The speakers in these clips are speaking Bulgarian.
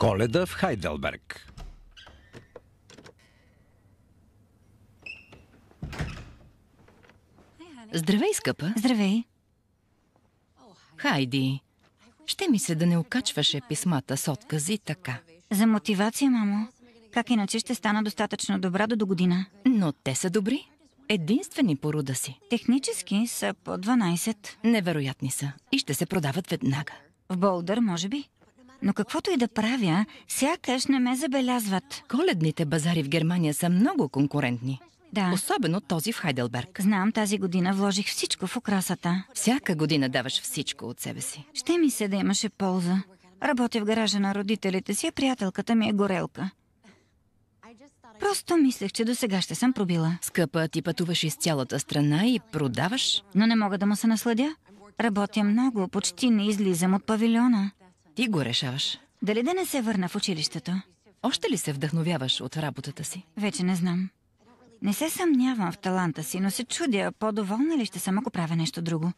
Коледа в Хайделберг. Здравей, скъпа. Здравей. Хайди, ще ми се да не окачваше писмата с откази така. За мотивация, мамо. Как иначе ще стана достатъчно добра до година? Но те са добри. Единствени по рода си. Технически са по 12. Невероятни са и ще се продават веднага. В Болдър, може би. Но каквото и да правя, сякаш не ме забелязват. Коледните базари в Германия са много конкурентни. Да. Особено този в Хайделберг. Знам, тази година вложих всичко в украсата. Всяка година даваш всичко от себе си. Ще ми се да имаше полза. Работя в гаража на родителите си, а приятелката ми е горелка. Просто мислех, че досега ще съм пробила. Скъпа, ти пътуваш из цялата страна и продаваш? Но не мога да му се насладя. Работя много, почти не излизам от павилиона. Ти го решаваш. Дали да не се върна в училището? Още ли се вдъхновяваш от работата си? Вече не знам. Не се съмнявам в таланта си, но се чудя по-доволна ли ще съм, ако правя нещо друго.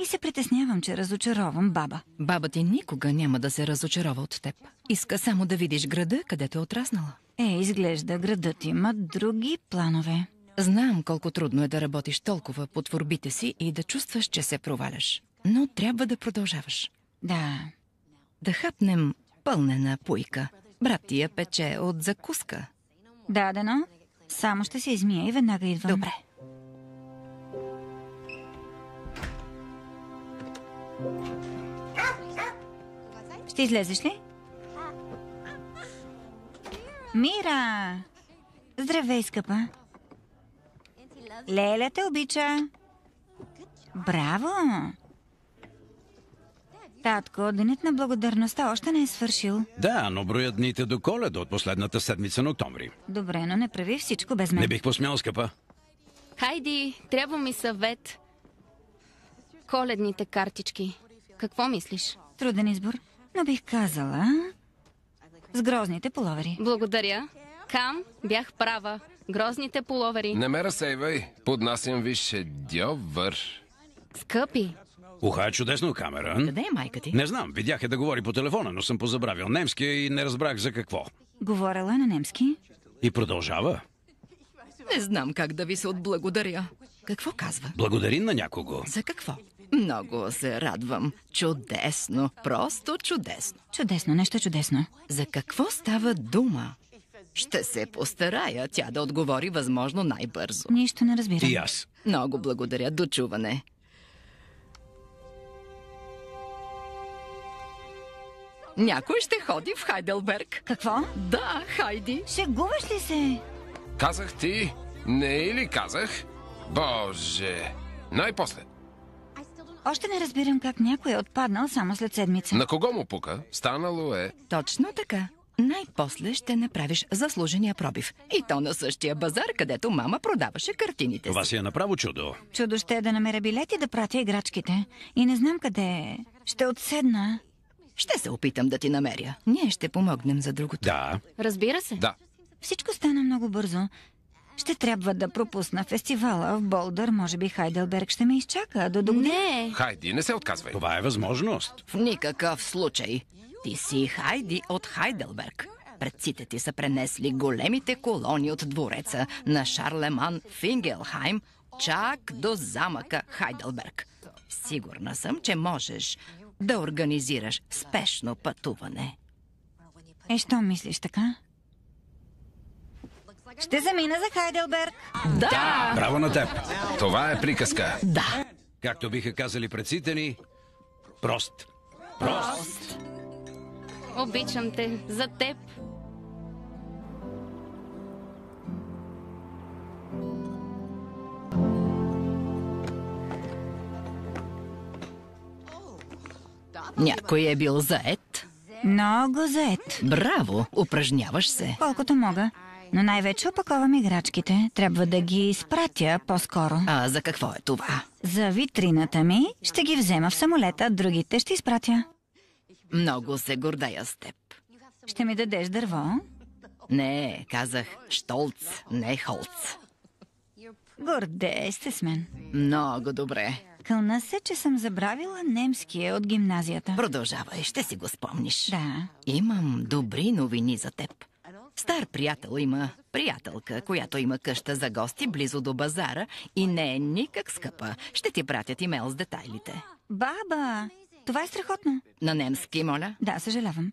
И се притеснявам, че разочаровам баба. Баба ти никога няма да се разочарова от теб. Иска само да видиш града, където е отраснала. Изглежда градът има други планове. Знам колко трудно е да работиш толкова по творбите си и да чувстваш, че се проваляш. Но трябва да продължаваш. Да. Да хапнем пълнена пуйка. Брат ти я пече от закуска. Дадено. Само ще се измия и веднага идвам. Добре. Ще излезеш ли? Мира! Здравей, скъпа. Леля те обича. Браво! Татко, денят на благодарността още не е свършил. Да, но броят дните до Коледа от последната седмица на октомври. Добре, но не прави всичко без мен. Не бих посмял, скъпа. Хайди, трябва ми съвет. Коледните картички. Какво мислиш? Труден избор, но бих казала... с грозните пуловери. Благодаря. Кам, бях права. Грозните пуловери. Не ме разсейвай. Поднасям ви шедьовър. Скъпи. Уха е чудесно, Камерън. Къде е майка ти? Не знам, видях да говори по телефона, но съм позабравил немския и не разбрах за какво. Говорила на немски. И продължава. Не знам как да ви се отблагодаря. Какво казва? Благодари на някого. За какво? Много се радвам. Чудесно. Просто чудесно. Чудесно, нещо чудесно. За какво става дума? Ще се постарая тя да отговори възможно най-бързо. Нищо не разбирам. И аз. Много благодаря. До чуване. Някой ще ходи в Хайделберг. Какво? Да, Хайди. Шегуваш ли се? Казах ти? Не ли казах? Боже! Най-после. Още не разбирам как някой е отпаднал само след седмица. На кого му пука? Станало е. Точно така. Най-после ще направиш заслужения пробив. И то на същия базар, където мама продаваше картините Това си. си е направо чудо. Чудо ще е да намеря билети да пратя играчките. И не знам къде е. Ще отседна. Ще се опитам да ти намеря. Ние ще помогнем за другото. Да. Разбира се. Да. Всичко стана много бързо. Ще трябва да пропусна фестивала в Болдър. Може би Хайделберг ще ме изчака до година. Не. Хайди, не се отказвай. Това е възможност. В никакъв случай. Ти си Хайди от Хайделберг. Предците ти са пренесли големите колони от двореца на Шарлеман в Ингелхайм чак до замъка Хайделберг. Сигурна съм, че можеш да организираш спешно пътуване. Що мислиш така? Ще замина за Хайделберг. Да! Браво на теб. Това е приказка. Да! Както биха казали предците ни, прост. Прост. Обичам те. За теб. Някой е бил заед. Много заед. Браво! Упражняваш се. Колкото мога. Но най-вече опаковам играчките. Трябва да ги изпратя по-скоро. А за какво е това? За витрината ми ще ги взема в самолета, другите ще изпратя. Много се гордея с теб. Ще ми дадеш дърво? Не, казах Штолц, не Холц. Гордей сте с мен. Много добре. Кълна се, че съм забравила немския от гимназията. Продължавай, ще си го спомниш. Да. Имам добри новини за теб. Стар приятел има приятелка, която има къща за гости близо до базара и не е никак скъпа. Ще ти пратят имейл с детайлите. Баба, това е страхотно. На немски, моля. Да, съжалявам.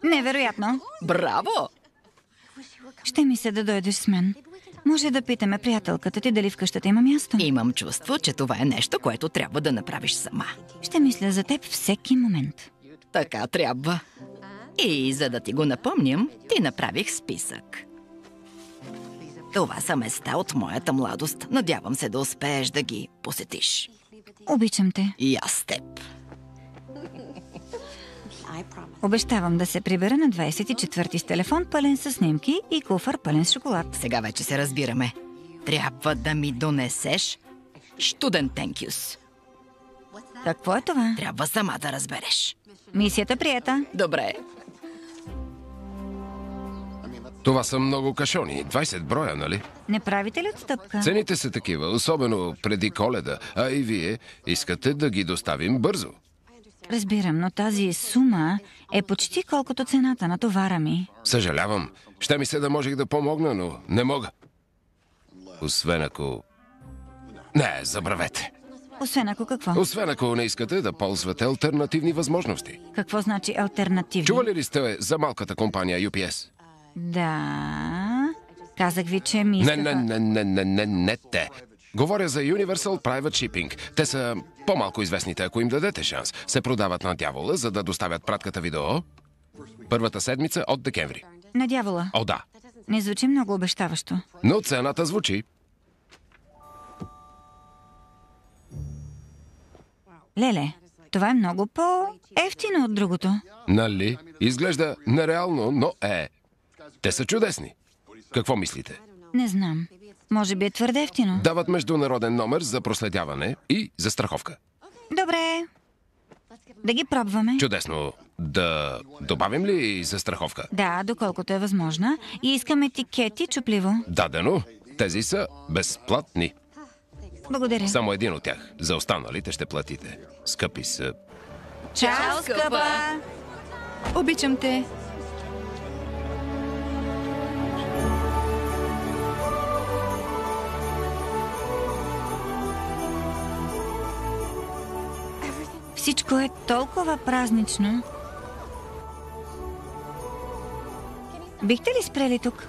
Невероятно. Браво! Ще ми се да дойдеш с мен. Може да питаме приятелката ти дали в къщата има място. Имам чувство, че това е нещо, което трябва да направиш сама. Ще мисля за теб всеки момент. Така трябва. И за да ти го напомням, ти направих списък. Това са места от моята младост. Надявам се да успееш да ги посетиш. Обичам те. И аз с теб. Обещавам да се прибера на 24-ти с телефон пълен с снимки и куфар пълен с шоколад. Сега вече се разбираме. Трябва да ми донесеш студентенкюс. Какво е това? Трябва сама да разбереш. Мисията приета. Добре. Това са много кашони. 20 броя, нали? Не правите ли отстъпка? Цените са такива, особено преди Коледа. А и вие искате да ги доставим бързо. Разбирам, но тази сума е почти колкото цената на товара ми. Съжалявам. Ще ми се да можех да помогна, но не мога. Освен ако... Не, забравете. Освен ако какво? Освен ако не искате да ползвате алтернативни възможности. Какво значи альтернативни? Чували ли сте за малката компания UPS? Да... Казах ви, че ми искаха... Не те. Говоря за Universal Private Shipping. Те са по-малко известните, ако им дадете шанс. Се продават на дявола, за да доставят пратката ви до... първата седмица от декември. На дявола. О, да. Не звучи много обещаващо. Но цената звучи. Леле, това е много по-евтино от другото. Нали? Изглежда нереално, но е. Те са чудесни. Какво мислите? Не знам. Може би е твърде евтино. Дават международен номер за проследяване и за страховка. Добре. Да ги пробваме. Чудесно. Да добавим ли за страховка? Да, доколкото е възможна. И искам етикети чупливо. Дадено. Тези са безплатни. Благодаря. Само един от тях. За останалите ще платите. Скъпи са. Чао, скъпа! Обичам те. Всичко е толкова празнично. Бихте ли спрели тук?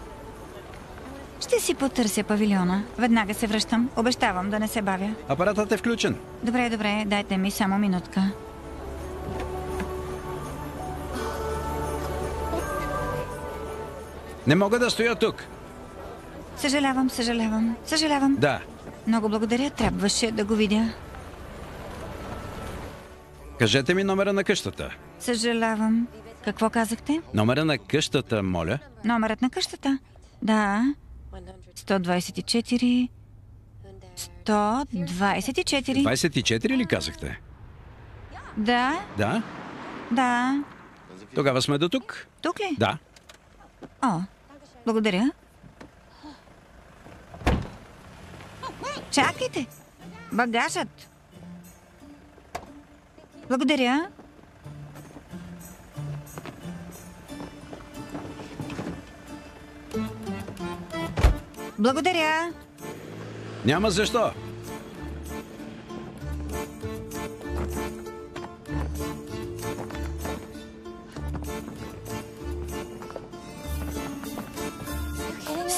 Ще си потърся павилиона. Веднага се връщам. Обещавам да не се бавя. Апаратът е включен. Добре, добре. Дайте ми само минутка. Не мога да стоя тук. Съжалявам. Да. Много благодаря. Трябваше да го видя. Кажете ми номера на къщата. Съжалявам. Какво казахте? Номера на къщата, моля. Номерът на къщата? Да. 124... 124. 24 ли казахте? Да, Да. да. Тогава сме до тук. Тук ли? Да. О, благодаря. Чакайте! Багажът! Благодаря. Благодаря. Няма защо.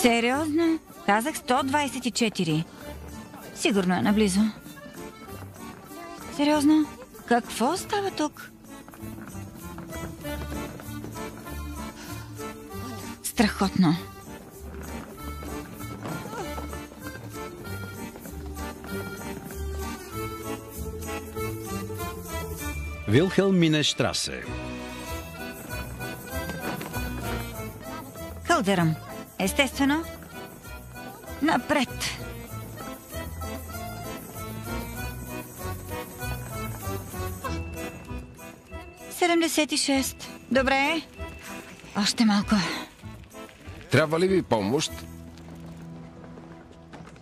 Сериозно? Казах 124. Сигурно е наблизо. Сериозно? Какво става тук? Страхотно. Вилхелминештрасе. Хълдерам. Естествено. Напред. Седемдесет и шест. Добре. Още малко. Трябва ли ви помощ?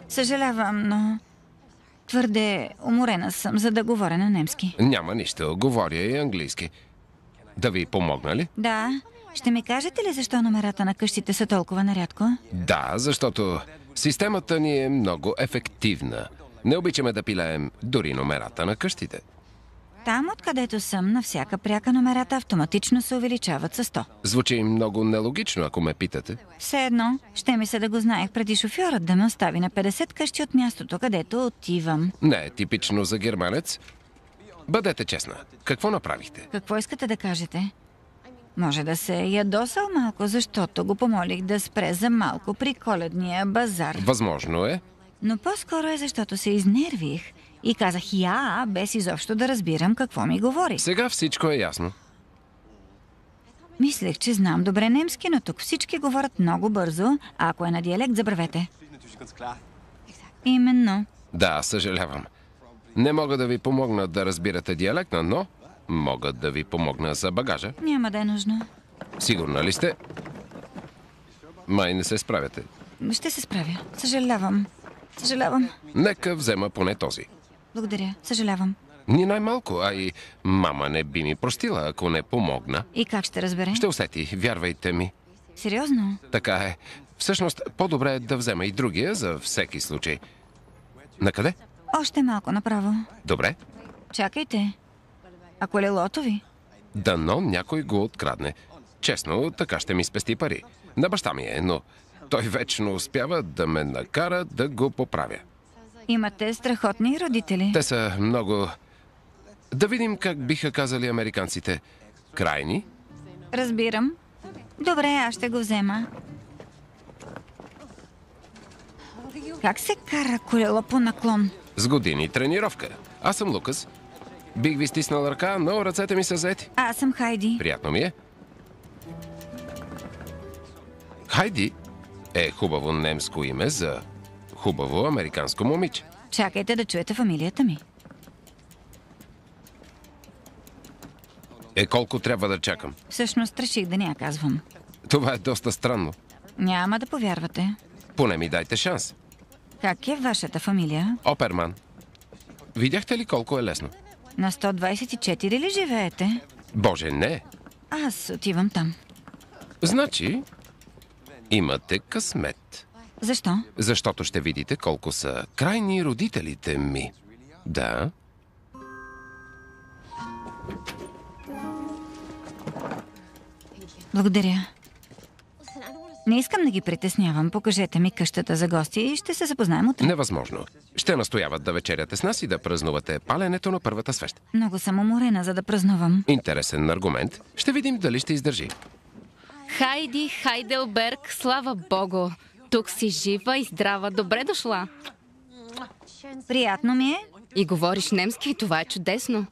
Съжалявам, но Твърде уморена съм, за да говоря на немски. Няма нищо, говоря и английски. Да ви помогна ли? Да. Ще ми кажете ли защо номерата на къщите са толкова нарядко? Да, защото системата ни е много ефективна. Не обичаме да пилеем дори номерата на къщите. Там, откъдето съм, на всяка пряка номерата автоматично се увеличават с 100. Звучи много нелогично, ако ме питате. Все едно, ще ми се да го знаех преди шофьорът да ме остави на 50 къщи от мястото, където отивам. Не е типично за германец. Бъдете честна. Какво направихте? Какво искате да кажете? Може да се ядосал малко, защото го помолих да спре за малко при коледния базар. Възможно е. Но по-скоро е защото се изнервих и казах я, без изобщо да разбирам какво ми говори. Сега всичко е ясно. Мислех, че знам добре немски, но тук всички говорят много бързо, а ако е на диалект, забравете. Именно. Да, съжалявам. Не мога да ви помогна да разбирате диалектна, но мога да ви помогна за багажа. Няма да е нужно. Сигурна ли сте? Май не се справяте. Ще се справя. Съжалявам. Съжалявам. Нека взема поне този. Благодаря. Съжалявам. Ни най-малко, а и мама не би ми простила, ако не помогна. И как ще разбере? Ще усети, вярвайте ми. Сериозно? Така е. Всъщност, по-добре е да взема и другия за всеки случай. Накъде? Още малко направо. Добре. Чакайте. А колелото ви? Дано някой го открадне. Честно, така ще ми спести пари. На баща ми е, но той вечно успява да ме накара да го поправя. Имате страхотни родители. Те са много... Да видим как биха казали американците. Крайни? Разбирам. Добре, аз ще го взема. Как се кара колело по наклон? С години тренировка. Аз съм Лукас. Бих ви стиснал ръка, но ръцете ми са заети. Аз съм Хайди. Приятно ми е. Хайди е хубаво немско име за хубаво американско момиче. Чакайте да чуете фамилията ми. Колко трябва да чакам? Всъщност реших да не я казвам. Това е доста странно. Няма да повярвате. Поне ми дайте шанс. Как е вашата фамилия? Оперман. Видяхте ли колко е лесно? На 124 ли живеете? Боже, не. Аз отивам там. Значи, имате късмет. Защо? Защото ще видите колко са крайни родителите ми. Да. Благодаря. Не искам да ги притеснявам. Покажете ми къщата за гости и ще се запознаем утре. Невъзможно. Ще настояват да вечеряте с нас и да празнувате паленето на първата свещ. Много съм уморена, за да празнувам. Интересен аргумент. Ще видим дали ще издържи. Хайди Хайделберг, слава богу. Тук си жива и здрава. Добре дошла. Приятно ми е. И говориш немски, това е чудесно.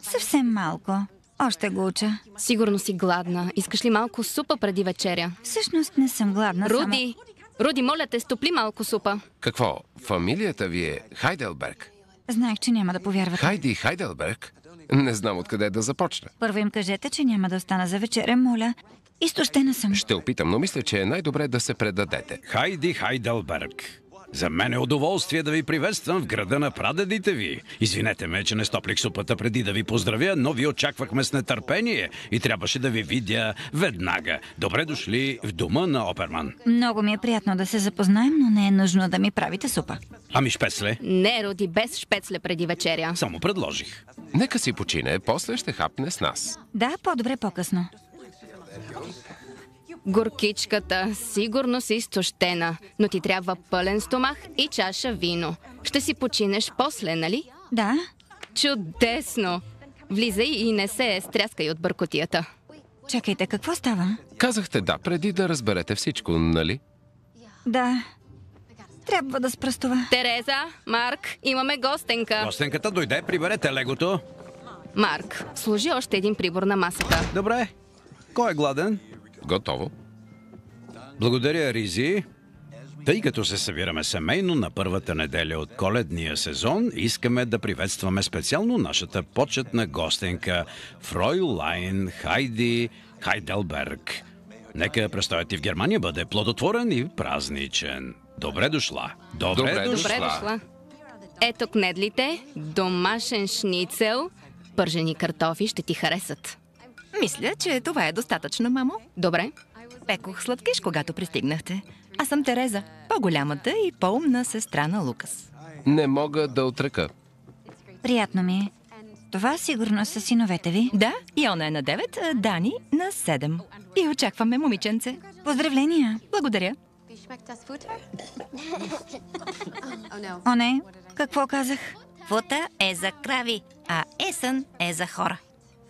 Съвсем малко. Още го уча. Сигурно си гладна. Искаш ли малко супа преди вечеря? Всъщност не съм гладна, Руди! Руди, моля те, стопли малко супа. Какво? Фамилията ви е Хайделберг? Знаех, че няма да повярвате. Хайди Хайделберг? Не знам откъде да започна. Първо им кажете, че няма да остана за вечеря, моля. Изтощена съм. Ще опитам, но мисля, че е най-добре да се предадете. Хайди Хайделберг. За мен е удоволствие да ви приветствам в града на прадедите ви. Извинете ме, че не стоплих супата преди да ви поздравя, но ви очаквахме с нетърпение и трябваше да ви видя веднага. Добре дошли в дома на Оперман. Много ми е приятно да се запознаем, но не е нужно да ми правите супа. Ами шпецле? Не, Руди, без шпецле преди вечеря. Само предложих. Нека си почине, после ще хапне с нас. Да, по-добре по-късно. Горкичката, сигурно си изтощена, но ти трябва пълен стомах и чаша вино. Ще си починеш после, нали? Да. Чудесно! Влизай и не се стряскай от бъркотията. Чакайте, какво става? Казахте да, преди да разберете всичко, нали? Да. Трябва да спра с това. Тереза, Марк, имаме гостенка. Гостенката дойде, приберете легото. Марк, сложи още един прибор на масата. Добре. Кой е гладен? Готово. Благодаря, Ризи. Тъй като се събираме семейно на първата неделя от коледния сезон, искаме да приветстваме специално нашата почетна гостенка Фройлайн Хайди Хайделберг. Нека престоят ти в Германия бъде плодотворен и празничен. Добре дошла. Добре Добре дошла. Ето кнедлите, домашен шницел, пържени картофи ще ти харесат. Мисля, че това е достатъчно, мамо. Добре? Пекох сладкиш, когато пристигнахте. Аз съм Тереза, по-голямата и по-умна сестра на Лукас. Не мога да отрека. Приятно ми е. Това сигурно са синовете ви. Да, Йона е на 9, а Дани на 7. И очакваме момиченце. Поздравления! Благодаря. О, не, какво казах? Фута е за крави, а Есън е за хора.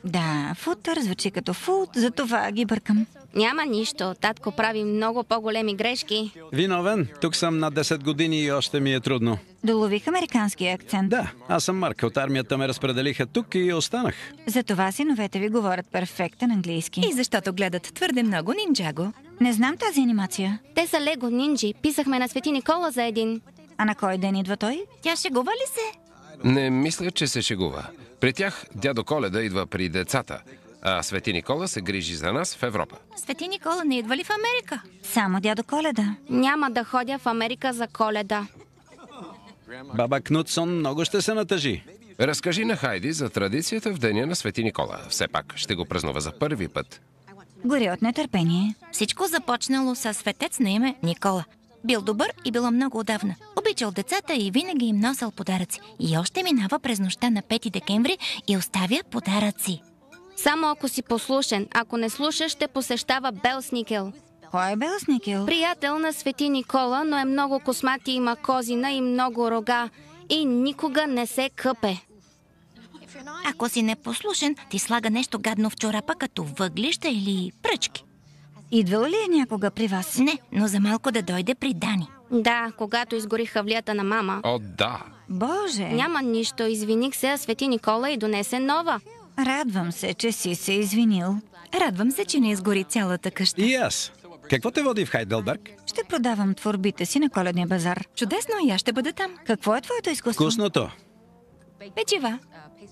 Да, футър звучи като фут, затова ги бъркам. Няма нищо. Татко прави много по-големи грешки. Виновен. Тук съм на 10 години и още ми е трудно. Долових американския акцент. Да, аз съм Марк. От армията ме разпределиха тук и останах. Затова синовете ви говорят перфектен английски. И защото гледат твърде много нинджаго. Не знам тази анимация. Те са Лего нинджи. Писахме на Свети Никола за един. А на кой ден идва той? Тя шегува ли се? Не мисля, че се шегува. При тях дядо Коледа идва при децата, а Свети Никола се грижи за нас в Европа. Свети Никола не идва ли в Америка? Само дядо Коледа. Няма да ходя в Америка за Коледа. Баба Кнутсон много ще се натъжи. Разкажи на Хайди за традицията в деня на Свети Никола. Все пак ще го празнува за първи път. Горя от нетърпение. Всичко започнало с светец на име Никола. Бил добър и било много отдавна. Обичал децата и винаги им носил подаръци. И още минава през нощта на 5 декември и оставя подаръци. Само ако си послушен. Ако не слушаш, ще посещава Белсникел. Кой е Белсникел? Приятел на Свети Никола, но е много космат и има козина и много рога. И никога не се къпе. Ако си непослушен, ти слага нещо гадно в чорапа, като въглища или пръчки. Идвал ли е някога при вас? Не, но за малко да дойде при Дани. Да, когато изгори хавлията на мама. О, да! Боже! Няма нищо, извиних се, а Свети Никола и донесе нова. Радвам се, че си се извинил. Радвам се, че не изгори цялата къща. И аз. Какво те води в Хайделберг? Ще продавам творбите си на коледния базар. Чудесно, и аз ще бъда там. Какво е твоето изкуство? Вкусното. Печива,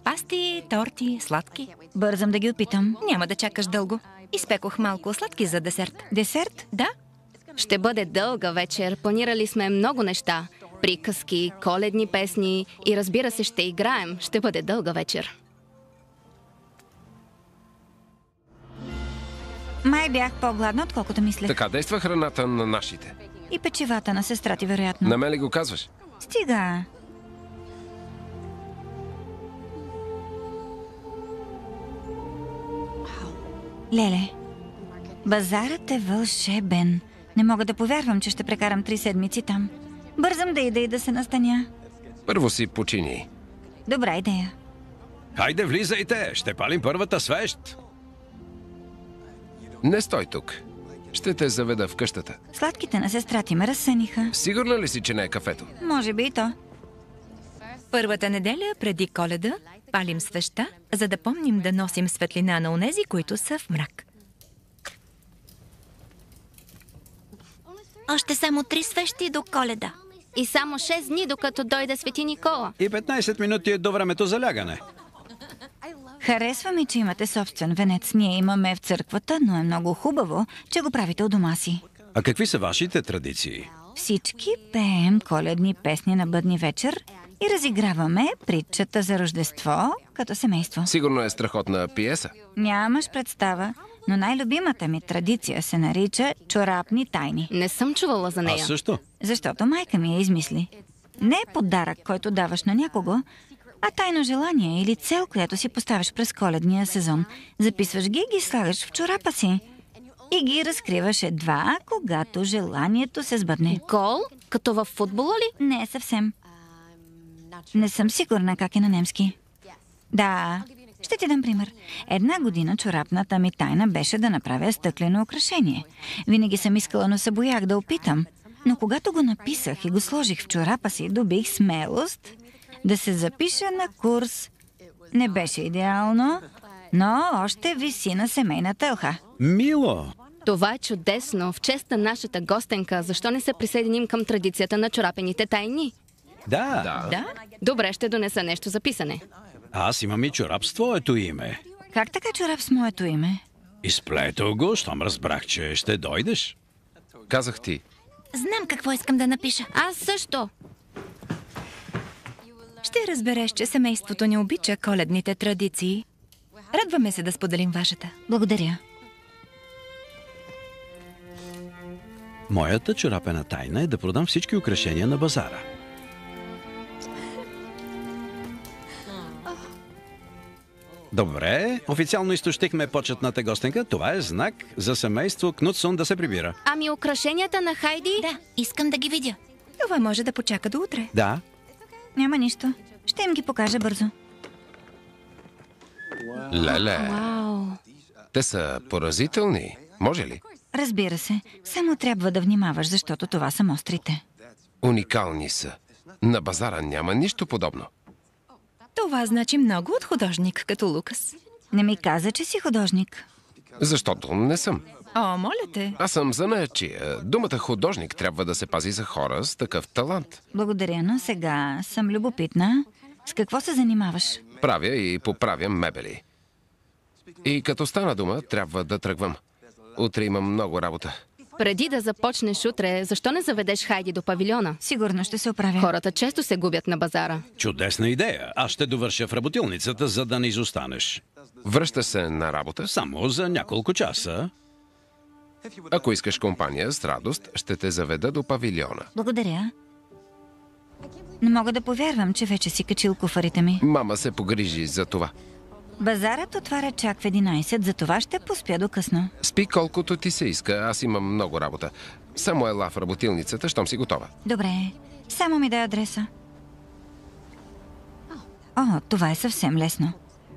пасти, торти, сладки. Бързам да ги опитам. Няма да чакаш дълго. Изпекох малко сладки за десерт. Десерт? Да? Ще бъде дълга вечер. Планирали сме много неща. Приказки, коледни песни и разбира се, ще играем. Ще бъде дълга вечер. Май бях по-гладна, отколкото мислех. Така действа храната на нашите. И печивата на сестра ти, вероятно. На мен ли го казваш? Стига. Леле, базарът е вълшебен. Не мога да повярвам, че ще прекарам 3 седмици там. Бързам да ида и да се настаня. Първо си почини. Добра идея. Хайде, влизайте! Ще палим първата свещ! Не стой тук. Ще те заведа в къщата. Сладките на сестра ти ме разсъниха. Сигурна ли си, че не е кафето? Може би и то. Първата неделя преди Коледа палим свеща, за да помним да носим светлина на онези, които са в мрак. Още само 3 свещи до Коледа. И само 6 дни, докато дойде Свети Никола. И 15 минути е до времето за лягане. Харесва ми, че имате собствен венец. Ние имаме в църквата, но е много хубаво, че го правите у дома си. А какви са вашите традиции? Всички пеем коледни песни на бъдни вечер и разиграваме притчата за Рождество като семейство. Сигурно е страхотна пиеса. Нямаш представа, но най-любимата ми традиция се нарича чорапни тайни. Не съм чувала за нея. Аз също. Защото майка ми я измисли. Не е подарък, който даваш на някого, а тайно желание или цел, която си поставяш през коледния сезон. Записваш ги и ги слагаш в чорапа си. И ги разкриваш едва, когато желанието се сбъдне. Гол? Като във футбола ли? Не съвсем. Не съм сигурна как е на немски. Да, ще ти дам пример. Една година чорапната ми тайна беше да направя стъклено украшение. Винаги съм искала, но се боях да опитам. Но когато го написах и го сложих в чорапа си, добих смелост да се запиша на курс. Не беше идеално, но още виси на семейната елха. Мило! Това е чудесно. В чест на нашата гостенка. Защо не се присъединим към традицията на чорапените тайни? Да. Да? Добре, ще донеса нещо за писане. Аз имам и чорап с твоето име. Как така чорап с моето име? Изплетох го, щом разбрах, че ще дойдеш. Казах ти. Знам какво искам да напиша. Аз също. Ще разбереш, че семейството ни обича коледните традиции. Радваме се да споделим вашата. Благодаря. Моята чорапена тайна е да продам всички украшения на базара. Добре, официално изтощихме почетната гостенка. Това е знак за семейство Кнутсон да се прибира. Ами украшенията на Хайди? Да, искам да ги видя. Това може да почака до утре. Да. Няма нищо. Ще им ги покажа бързо. Леле, Вау! те са поразителни. Може ли? Разбира се, само трябва да внимаваш, защото това са мострите. Уникални са. На базара няма нищо подобно. Това значи много от художник, като Лукас. Не ми каза, че си художник. Защото не съм. О, моля те. Аз съм занаятчия. Думата художник трябва да се пази за хора с такъв талант. Благодаря, но сега съм любопитна. С какво се занимаваш? Правя и поправям мебели. И като стана дума, трябва да тръгвам. Утре имам много работа. Преди да започнеш утре, защо не заведеш Хайди до павилиона? Сигурно ще се оправя. Хората често се губят на базара. Чудесна идея. Аз ще довърша в работилницата, за да не изостанеш. Връщаш се на работа? Само за няколко часа. Ако искаш компания, с радост ще те заведа до павилиона. Благодаря. Не мога да повярвам, че вече си качил куфарите ми. Мама се погрижи за това. Базарът отваря чак в 11, за това ще поспя до късно. Спи колкото ти се иска, аз имам много работа. Само ела в работилницата, щом си готова. Добре, само ми дай адреса. О, това е съвсем лесно.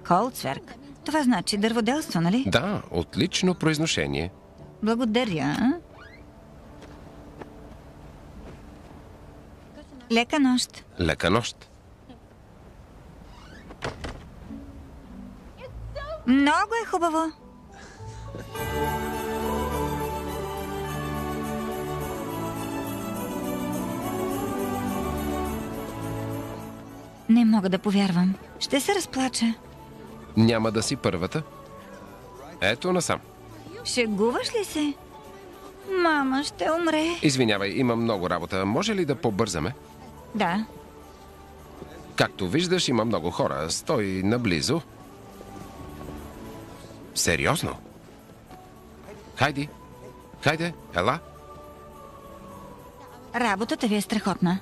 Холцверк. Това значи дърводелство, нали? Да, отлично произношение. Благодаря. Лека нощ. Лека нощ. Много е хубаво. Не мога да повярвам. Ще се разплача. Няма да си първата. Ето насам. Шегуваш ли се? Мама ще умре. Извинявай, имам много работа. Може ли да побързаме? Да. Както виждаш, има много хора. Стой наблизо. Сериозно? Хайди. Хайде, ела. Работата ви е страхотна.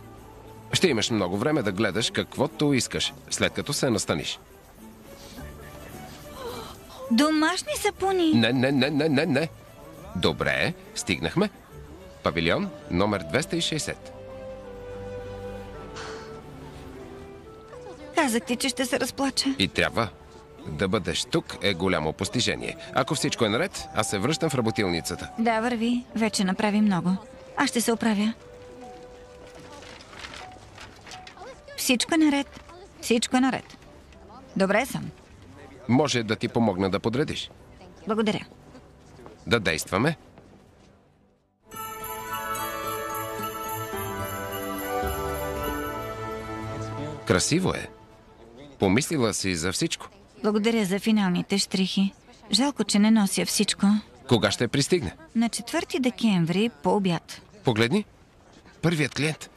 Ще имаш много време да гледаш каквото искаш, след като се настаниш. Домашни сапуни. Не. Добре, стигнахме. Павилион номер 260. Казах ти, че ще се разплача. И трябва. Да бъдеш тук е голямо постижение. Ако всичко е наред, аз се връщам в работилницата. Да, върви. Вече направи много. Аз ще се оправя. Всичко е наред. Всичко е наред. Добре съм. Може да ти помогна да подредиш. Благодаря. Да действаме. Красиво е. Помислила си за всичко. Благодаря за финалните щрихи. Жалко, че не нося всичко. Кога ще пристигне? На 4 декември по обяд. Погледни. Първият клиент.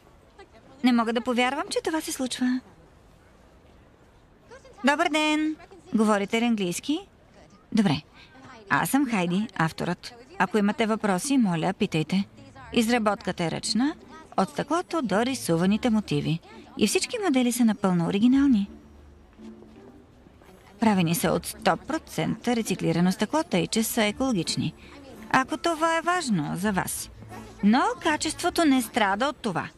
Не мога да повярвам, че това се случва. Добър ден! Говорите ли английски? Добре. Аз съм Хайди, авторът. Ако имате въпроси, моля, питайте. Изработката е ръчна, от стъклото до рисуваните мотиви. И всички модели са напълно оригинални. Правени са от 100% рециклирано стъкло, тъй че са екологични. Ако това е важно за вас. Но качеството не страда от това.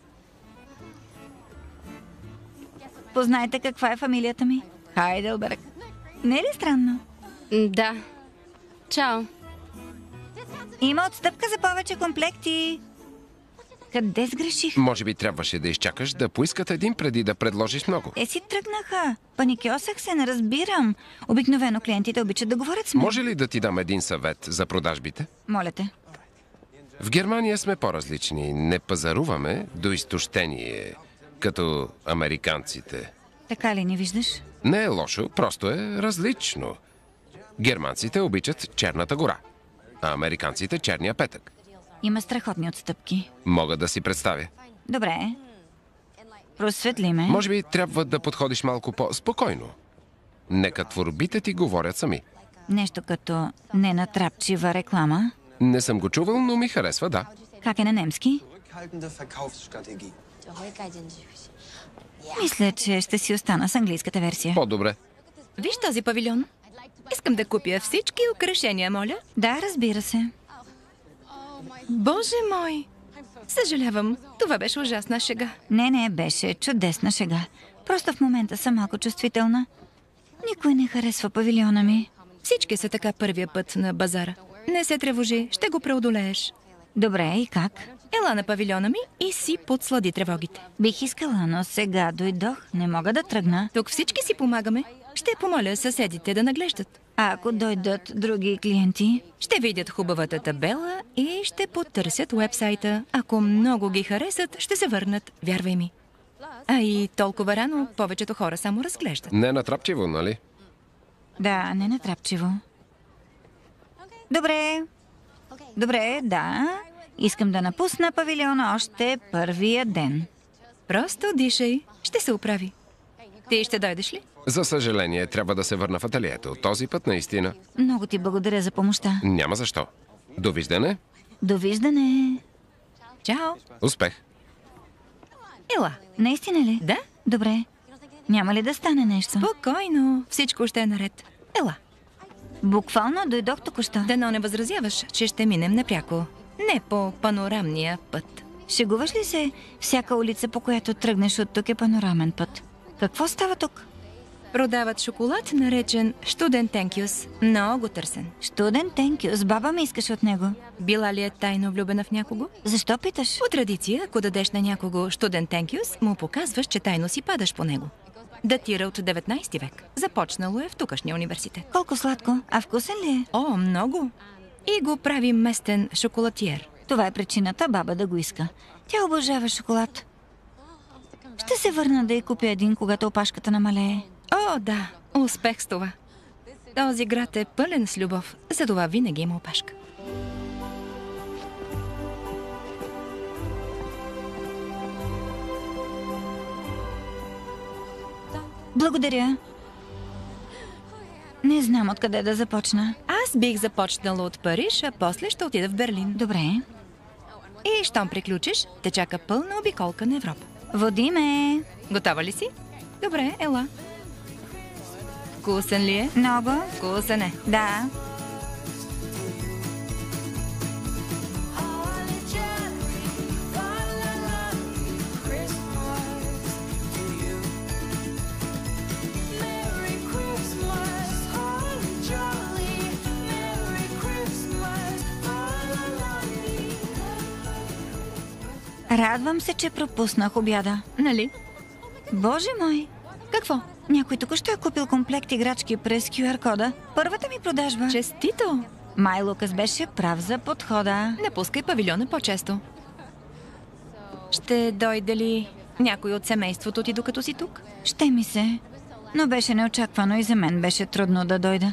Познайте каква е фамилията ми? Хайделберг. Не е ли странно? Да. Чао. Има отстъпка за повече комплекти. Къде сгреших? Може би трябваше да изчакаш да поискат един преди да предложиш много. Си тръгнаха. Паникьосах се, не разбирам. Обикновено клиентите обичат да говорят с мен. Може ли да ти дам един съвет за продажбите? Моля те. В Германия сме по-различни. Не пазаруваме до изтощение, като американците. Така ли не виждаш? Не е лошо, просто е различно. Германците обичат черната гора, а американците черния петък. Има страхотни отстъпки. Мога да си представя. Добре. Просветли ме. Може би трябва да подходиш малко по-спокойно. Нека творбите ти говорят сами. Нещо като ненатрапчива реклама. Не съм го чувал, но ми харесва, да. Как е на немски? Мисля, че ще си остана с английската версия. По-добре. Виж този павилион. Искам да купя всички украшения, моля. Да, разбира се. Боже мой! Съжалявам, това беше ужасна шега. Не, беше чудесна шега. Просто в момента съм малко чувствителна. Никой не харесва павилиона ми. Всички са така първия път на базара. Не се тревожи, ще го преодолееш. Добре, и как? Ела на павилиона ми и си подслади тревогите. Бих искала, но сега дойдох. Не мога да тръгна. Тук всички си помагаме. Ще помоля съседите да наглеждат. А ако дойдат други клиенти? Ще видят хубавата табела и ще потърсят уебсайта. Ако много ги харесат, ще се върнат, вярвай ми. А и толкова рано повечето хора само разглеждат. Не натрапчиво, нали? Да, не натрапчиво. Добре, да. Искам да напусна павилиона още първия ден. Просто дишай, ще се оправи. Ти ще дойдеш ли? За съжаление, трябва да се върна в ателието. Този път наистина. Много ти благодаря за помощта. Няма защо. Довиждане. Довиждане. Чао. Успех. Ела. Наистина ли? Да? Добре. Няма ли да стане нещо? Спокойно, всичко ще е наред. Ела. Буквално дойдох току-що. Дано не възразяваш, че ще минем напряко. Не по панорамния път. Шегуваш ли се? Всяка улица, по която тръгнеш от тук, е панорамен път. Какво става тук? Продават шоколад, наречен Студен Тенкюс. Много търсен. Студен Тенкюс. Баба ми искаше от него. Била ли е тайно влюбена в някого? Защо питаш? По традиция, ако дадеш на някого Студен Тенкюс, му показваш, че тайно си падаш по него. Датира от 19 век. Започнало е в тукашния университет. Колко сладко. А вкусен ли е? О, много. И го прави местен шоколатиер. Това е причината баба да го иска. Тя обожава шоколад. Ще се върна да й купя един, когато опашката намалее. О, да. Успех с това. Този град е пълен с любов. Затова винаги има опашка. Благодаря. Не знам откъде да започна. Аз бих започнала от Париж, а после ще отида в Берлин. Добре. И щом приключиш, те чака пълна обиколка на Европа. Води ме. Готова ли си? Добре, ела. Вкусен ли е? Много. Вкусен е. Да. Радвам се, че пропуснах обяда. Нали? Боже мой! Какво? Някой току-що е купил комплект играчки през QR-кода. Първата ми продажба. Честито! Май Лукас беше прав за подхода. Не пускай павилиона по-често. Ще дойде ли някой от семейството ти, докато си тук? Ще ми се. Но беше неочаквано и за мен беше трудно да дойда.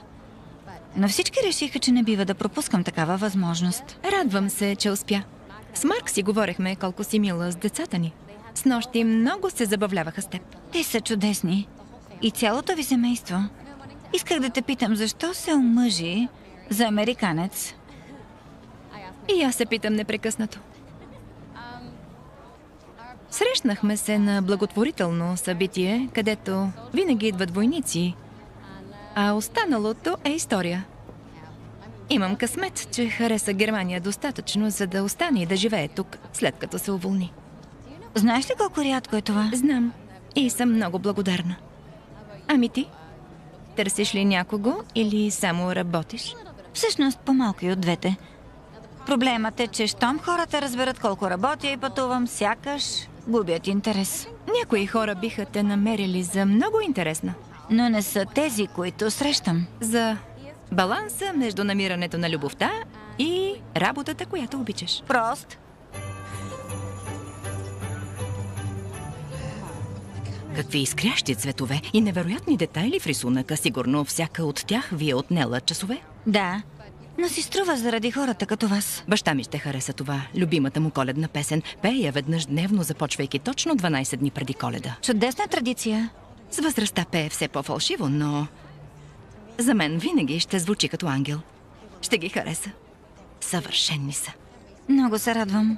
Но всички решиха, че не бива да пропускам такава възможност. Радвам се, че успя. С Марк си говорихме колко си мила с децата ни. Снощи много се забавляваха с теб. Те са чудесни. И цялото ви семейство. Исках да те питам, защо се омъжи за американец? И аз се питам непрекъснато. Срещнахме се на благотворително събитие, където винаги идват войници, а останалото е история. Имам късмет, че хареса Германия достатъчно, за да остане и да живее тук, след като се уволни. Знаеш ли колко рядко е това? Знам и съм много благодарна. Ами ти? Търсиш ли някого или само работиш? Всъщност по-малко и от двете. Проблемът е, че щом хората разберат колко работя и пътувам, сякаш губят интерес. Някои хора биха те намерили за много интересна. Но не са тези, които срещам. За баланса между намирането на любовта и работата, която обичаш. Прост. Какви изкрящи цветове и невероятни детайли в рисунъка. Сигурно всяка от тях ви е отнела часове. Да. Но си струва заради хората като вас. Баща ми ще хареса това. Любимата му коледна песен. Пее я веднъж дневно, започвайки точно 12 дни преди Коледа. Чудесна традиция. С възрастта пее все по-фалшиво, но за мен винаги ще звучи като ангел. Ще ги хареса. Съвършенни са. Много се радвам.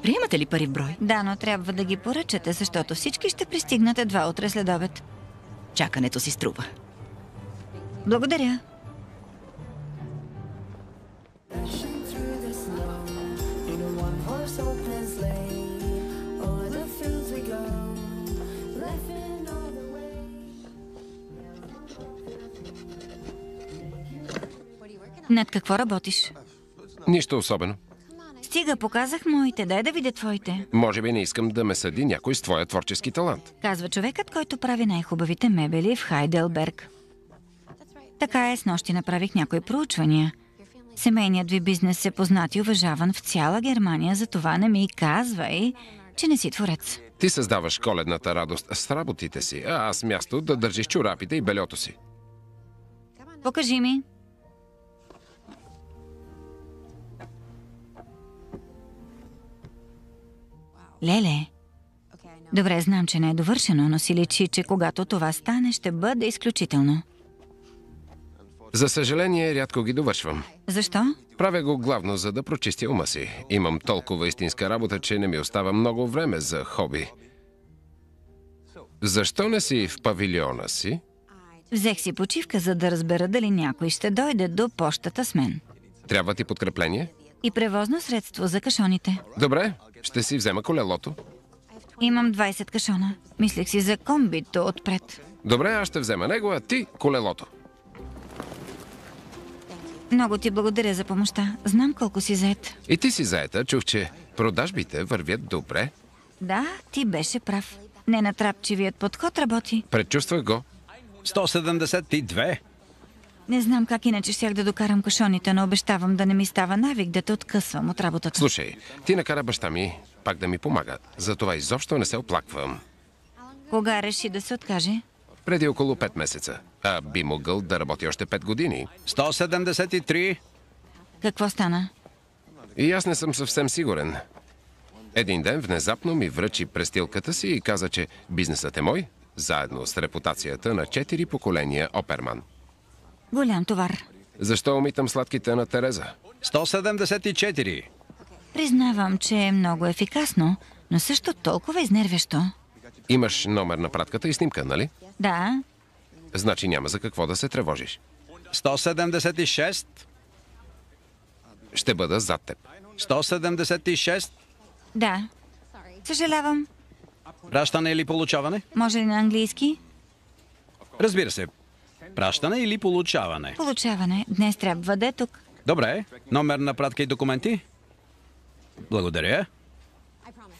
Приемате ли пари в брой? Да, но трябва да ги поръчате, защото всички ще пристигнат едва утре след обед. Чакането си струва. Благодаря. Над какво работиш? Нищо особено. Стига, показах моите, дай да видя твоите. Може би не искам да ме съди някой с твоя творчески талант. Казва човекът, който прави най-хубавите мебели в Хайделберг. Така е, снощи направих някои проучвания. Семейният ви бизнес е познат и уважаван в цяла Германия, затова не ми казвай, че не си творец. Ти създаваш коледната радост с работите си, а аз място да държиш чорапите и бельото си. Покажи ми. Леле. Добре, знам, че не е довършено, но си личи, че когато това стане, ще бъде изключително. За съжаление, рядко ги довършвам. Защо? Правя го главно, за да прочистя ума си. Имам толкова истинска работа, че не ми остава много време за хоби. Защо не си в павилиона си? Взех си почивка, за да разбера дали някой ще дойде до пощата с мен. Трябва ти подкрепление? И превозно средство за кашоните. Добре, ще си взема колелото. Имам 20 кашона. Мислех си за комбито отпред. Добре, аз ще взема него, а ти колелото. Много ти благодаря за помощта. Знам колко си зает. И ти си заета. Чух, че продажбите вървят добре. Да, ти беше прав. Ненатрапчивият подход работи. Предчувствах го. 172. Не знам как иначе щях да докарам кашоните, но обещавам да не ми става навик да те откъсвам от работата. Слушай, ти накара баща ми пак да ми помага. Затова изобщо не се оплаквам. Кога реши да се откаже? Преди около 5 месеца. А би могъл да работи още 5 години. 173. Какво стана? И аз не съм съвсем сигурен. Един ден внезапно ми връчи престилката си и каза, че бизнесът е мой, заедно с репутацията на 4 поколения оперман. Голям товар. Защо умитам сладките на Тереза? 174. Признавам, че е много ефикасно, но също толкова изнервящо. Имаш номер на пратката и снимка, нали? Да, Значи няма за какво да се тревожиш. 176. Ще бъда зад теб. 176. да. Съжалявам. Пращане или получаване? Може ли на английски? Разбира се. Пращане или получаване? Получаване. Днес трябва да е тук. Добре. Номер на пратка и документи? Благодаря.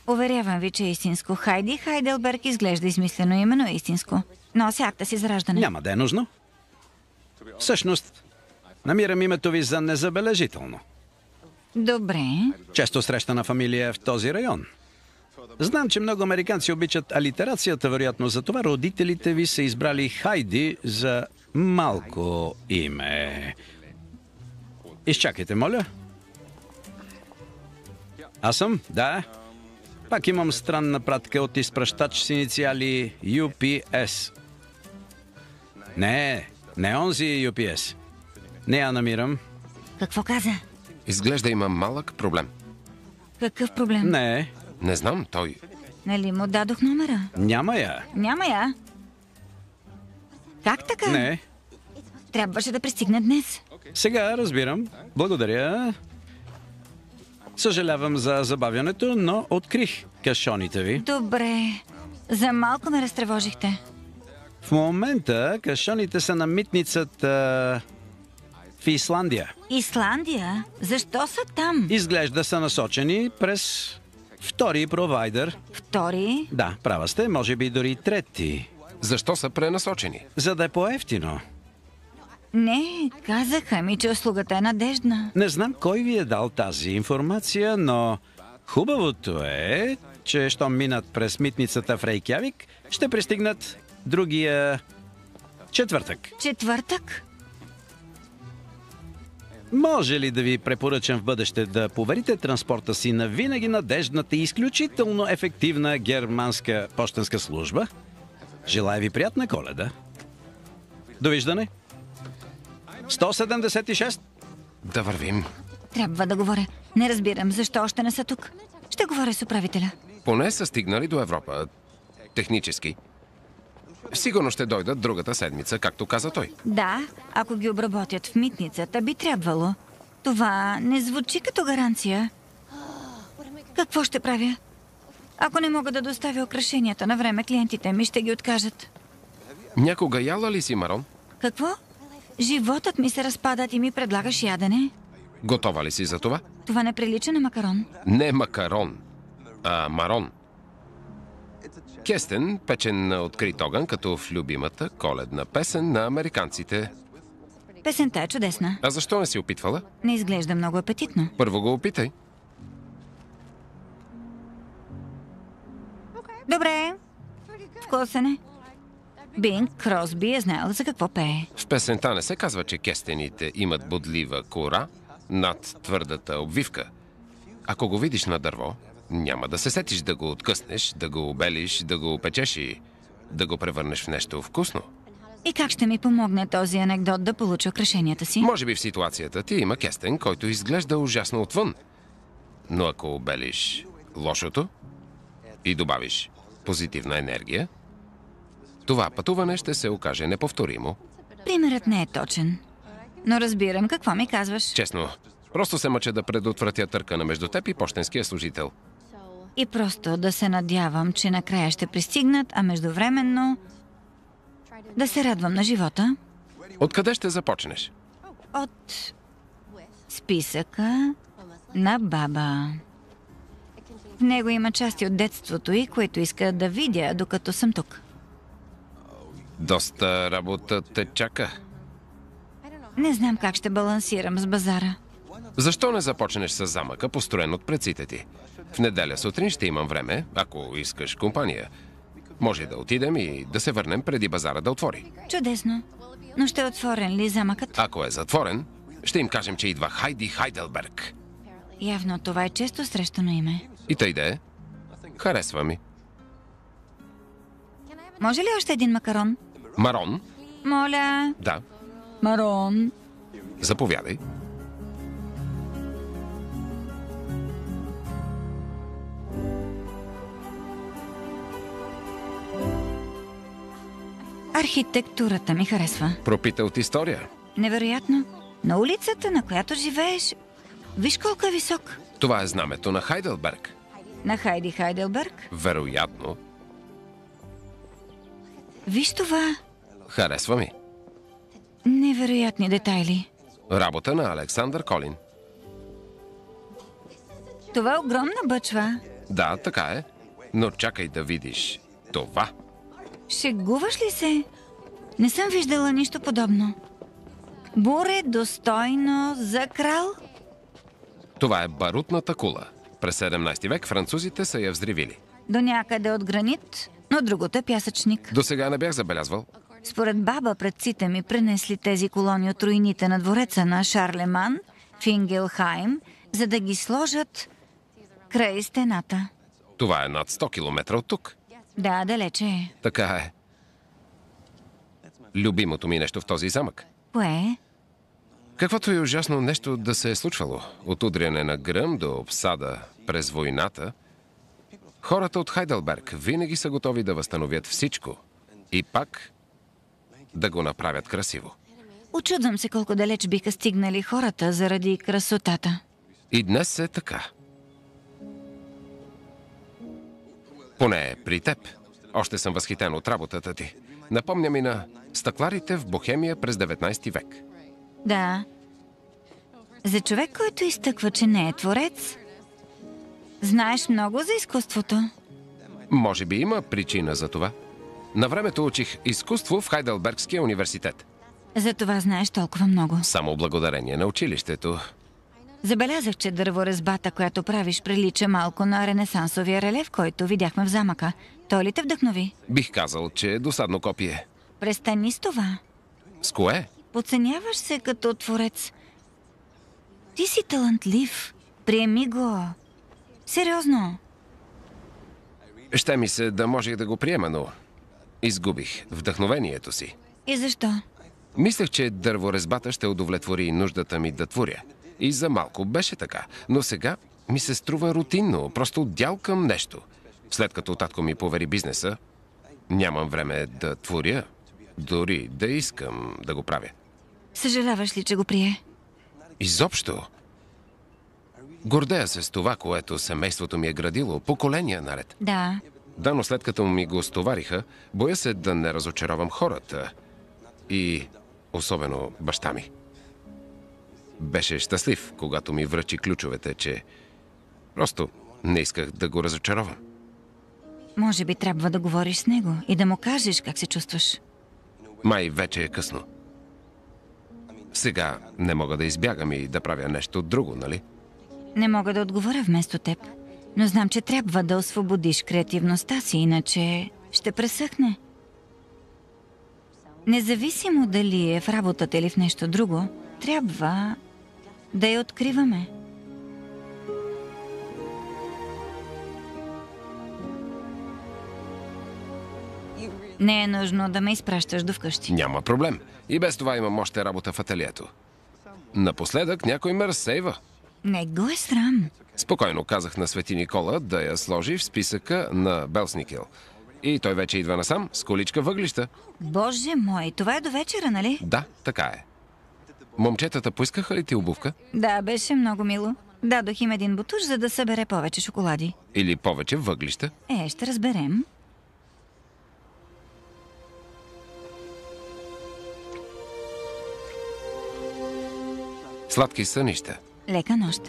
Уверявам ви, че е истинско. Хайди Хайделберг изглежда измислено именно истинско. Нося акта си за раждане. Няма да е нужно. Всъщност, намирам името ви за незабележително. Добре. Често срещана фамилия в този район. Знам, че много американци обичат алитерацията, вероятно за това родителите ви са избрали Хайди за малко име. Изчакайте, моля. Аз съм? Да. Пак имам странна пратка от изпращач с инициали UPS. Не онзи UPS. Не я намирам. Какво каза? Изглежда има малък проблем. Какъв проблем? Не знам, той... Нали му дадох номера? Няма я. Няма я. Как така? Не. Трябваше да пристигне днес. Сега разбирам. Благодаря. Съжалявам за забавянето, но открих кашоните ви. Добре. За малко ме разтревожихте. В момента кашоните са на митницата в Исландия. Исландия? Защо са там? Изглежда са насочени през втори провайдер. Втори? Да, права сте, може би дори трети. Защо са пренасочени? За да е по-евтино. Не, казаха ми, че услугата е надеждна. Не знам кой ви е дал тази информация, но хубавото е, че щом минат през митницата в Рейкявик, ще пристигнат другия четвъртък. Четвъртък? Може ли да ви препоръчам в бъдеще да поверите транспорта си на винаги надеждната и изключително ефективна германска пощенска служба? Желая ви приятна Коледа. Довиждане. 176. Да вървим. Трябва да говоря. Не разбирам защо още не са тук. Ще говоря с управителя. Поне са стигнали до Европа. Технически. Сигурно ще дойдат другата седмица, както каза той. Да, ако ги обработят в митницата, би трябвало. Това не звучи като гаранция. Какво ще правя? Ако не мога да доставя украшенията на време, клиентите ми ще ги откажат. Някога яла ли си марон? Какво? Животът ми се разпадат и ми предлагаш ядене? Готова ли си за това? Това не прилича на макарон. Не макарон, а марон. Кестен, печен на открит огън, като в любимата коледна песен на американците. Песента е чудесна. А защо не си опитвала? Не изглежда много апетитно. Първо го опитай. Добре. Вкусен е. Бинг Кросби е знаел за какво пее. В песента не се казва, че кестените имат бодлива кора над твърдата обвивка. Ако го видиш на дърво, няма да се сетиш да го откъснеш, да го обелиш, да го опечеш и да го превърнеш в нещо вкусно. И как ще ми помогне този анекдот да получа украшенията си? Може би в ситуацията ти има кестен, който изглежда ужасно отвън. Но ако обелиш лошото и добавиш позитивна енергия, това пътуване ще се окаже неповторимо. Примерът не е точен. Но разбирам какво ми казваш. Честно, просто се мъча да предотвратя търкана между теб и пощенския служител. И просто да се надявам, че накрая ще пристигнат, а междувременно да се радвам на живота. Откъде ще започнеш? От списъка на баба. В него има части от детството й, които иска да видя, докато съм тук. Доста работа те чака. Не знам как ще балансирам с базара. Защо не започнеш с замъка, построен от предците ти? В неделя сутрин ще имам време, ако искаш компания. Може да отидем и да се върнем преди базара да отвори. Чудесно. Но ще е отворен ли замъкът? Ако е затворен, ще им кажем, че идва Хайди Хайделберг. Явно това е често срещано име. И тъй да е. Харесва ми. Може ли още един макарон? Марон? Моля. Да. Марон. Заповядай. Архитектурата ми харесва. Пропита от история. Невероятно. На улицата, на която живееш, виж колко е висок. Това е знамето на Хайделберг. На Хайди Хайделберг. Вероятно. Виж това. Харесва ми. Невероятни детайли. Работа на Александър Колин. Това е огромна бъчва. Да, така е. Но чакай да видиш това. Шегуваш ли се? Не съм виждала нищо подобно. Буре достойно за крал? Това е барутната кула. През 17 век французите са я взривили. До някъде от гранит, но другото е пясъчник. До сега не бях забелязвал. Според баба, предците ми пренесли тези колони от руините на двореца на Шарлеман в Ингелхайм, за да ги сложат край стената. Това е над 100 км от тук. Да, далече е. Така е. Любимото ми нещо в този замък. Кое? Каквото и ужасно нещо да се е случвало, от удряне на гръм до обсада през войната, хората от Хайделберг винаги са готови да възстановят всичко и пак да го направят красиво. Учудвам се колко далеч биха стигнали хората заради красотата. И днес е така. Поне при теб. Още съм възхитен от работата ти. Напомня ми на стъкларите в Бохемия през 19 век. Да. За човек, който изтъква, че не е творец, знаеш много за изкуството. Може би има причина за това. На времето учих изкуство в Хайделбергския университет. За това знаеш толкова много. Само благодарение на училището. Забелязах, че дърворезбата, която правиш, прилича малко на ренесансовия релеф, който видяхме в замъка. Той ли те вдъхнови? Бих казал, че е досадно копие. Престани с това. С кое? Подценяваш се като творец. си талантлив. Приеми го. Сериозно. Ще ми се да можех да го приема, но изгубих вдъхновението си. И защо? Мислех, че дърворезбата ще удовлетвори нуждата ми да творя. И за малко беше така. Но сега ми се струва рутинно, просто дял към нещо. След като татко ми повери бизнеса, нямам време да творя, дори да искам да го правя. Съжаляваш ли, че го прие? Изобщо. Гордея се с това, което семейството ми е градило поколения наред. Да. Да, но след като ми го стовариха, боя се да не разочаровам хората. И особено баща ми. Беше щастлив, когато ми връчи ключовете, че просто не исках да го разочаровам. Може би трябва да говориш с него и да му кажеш как се чувстваш. Май вече е късно. Сега не мога да избягам и да правя нещо друго, нали? Не мога да отговоря вместо теб. Но знам, че трябва да освободиш креативността си, иначе ще пресъхне. Независимо дали е в работата или в нещо друго, трябва да я откриваме. Не е нужно да ме изпращаш до вкъщи. Няма проблем. И без това имам още работа в ателието. Напоследък някой ме разсейва. Не го е срам. Спокойно казах на Свети Никола да я сложи в списъка на Белсникил. И той вече идва насам с количка въглища. Боже мой, това е до вечера, нали? Да, така е. Момчетата поискаха ли ти обувка? Да, беше много мило. Дадох им един бутуш, за да събере повече шоколади. Или повече въглища? Ще разберем. Сладки сънища. Лека нощ.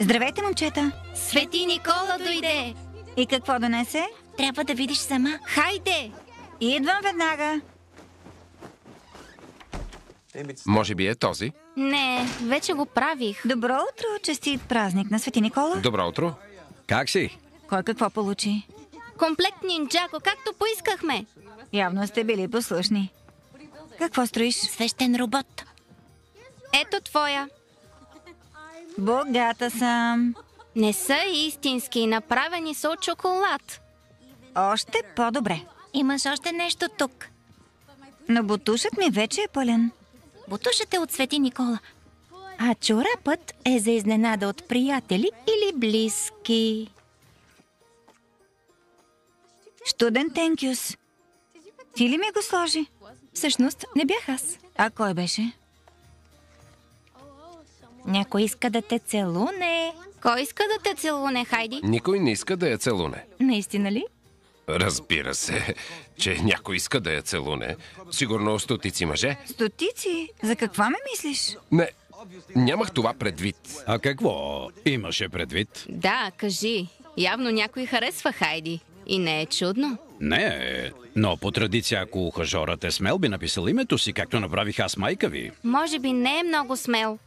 Здравейте, момчета! Свети Никола дойде! И какво донесе? Трябва да видиш сама. Хайде! Идвам веднага. Може би е този? Не, вече го правих. Добро утро, честит празник на Свети Никола. Добро утро. Как си? Кой какво получи? Комплект нинджаго, както поискахме. Явно сте били послушни. Какво строиш? Свещен робот. Ето твоя. Богата съм. Не са истински, направени са от шоколад. Още по-добре. Имаш още нещо тук. Но бутушът ми вече е пълен. Бутушът е от Свети Никола. А чорапът е за изненада от приятели или близки. Студен тенкюс. Ти ли ми го сложи? Всъщност не бях аз. А кой беше? Някой иска да те целуне. Кой иска да те целуне, Хайди? Никой не иска да я целуне. Наистина ли? Разбира се, че някой иска да я целуне. Сигурно стотици мъже. Стотици? За какво ме мислиш? Не, нямах това предвид. А какво имаше предвид? Да, кажи. Явно някой харесва Хайди. И не е чудно. Не, но по традиция, ако ухажорът е смел, би написал името си, както направих аз майка ви. Може би не е много смел.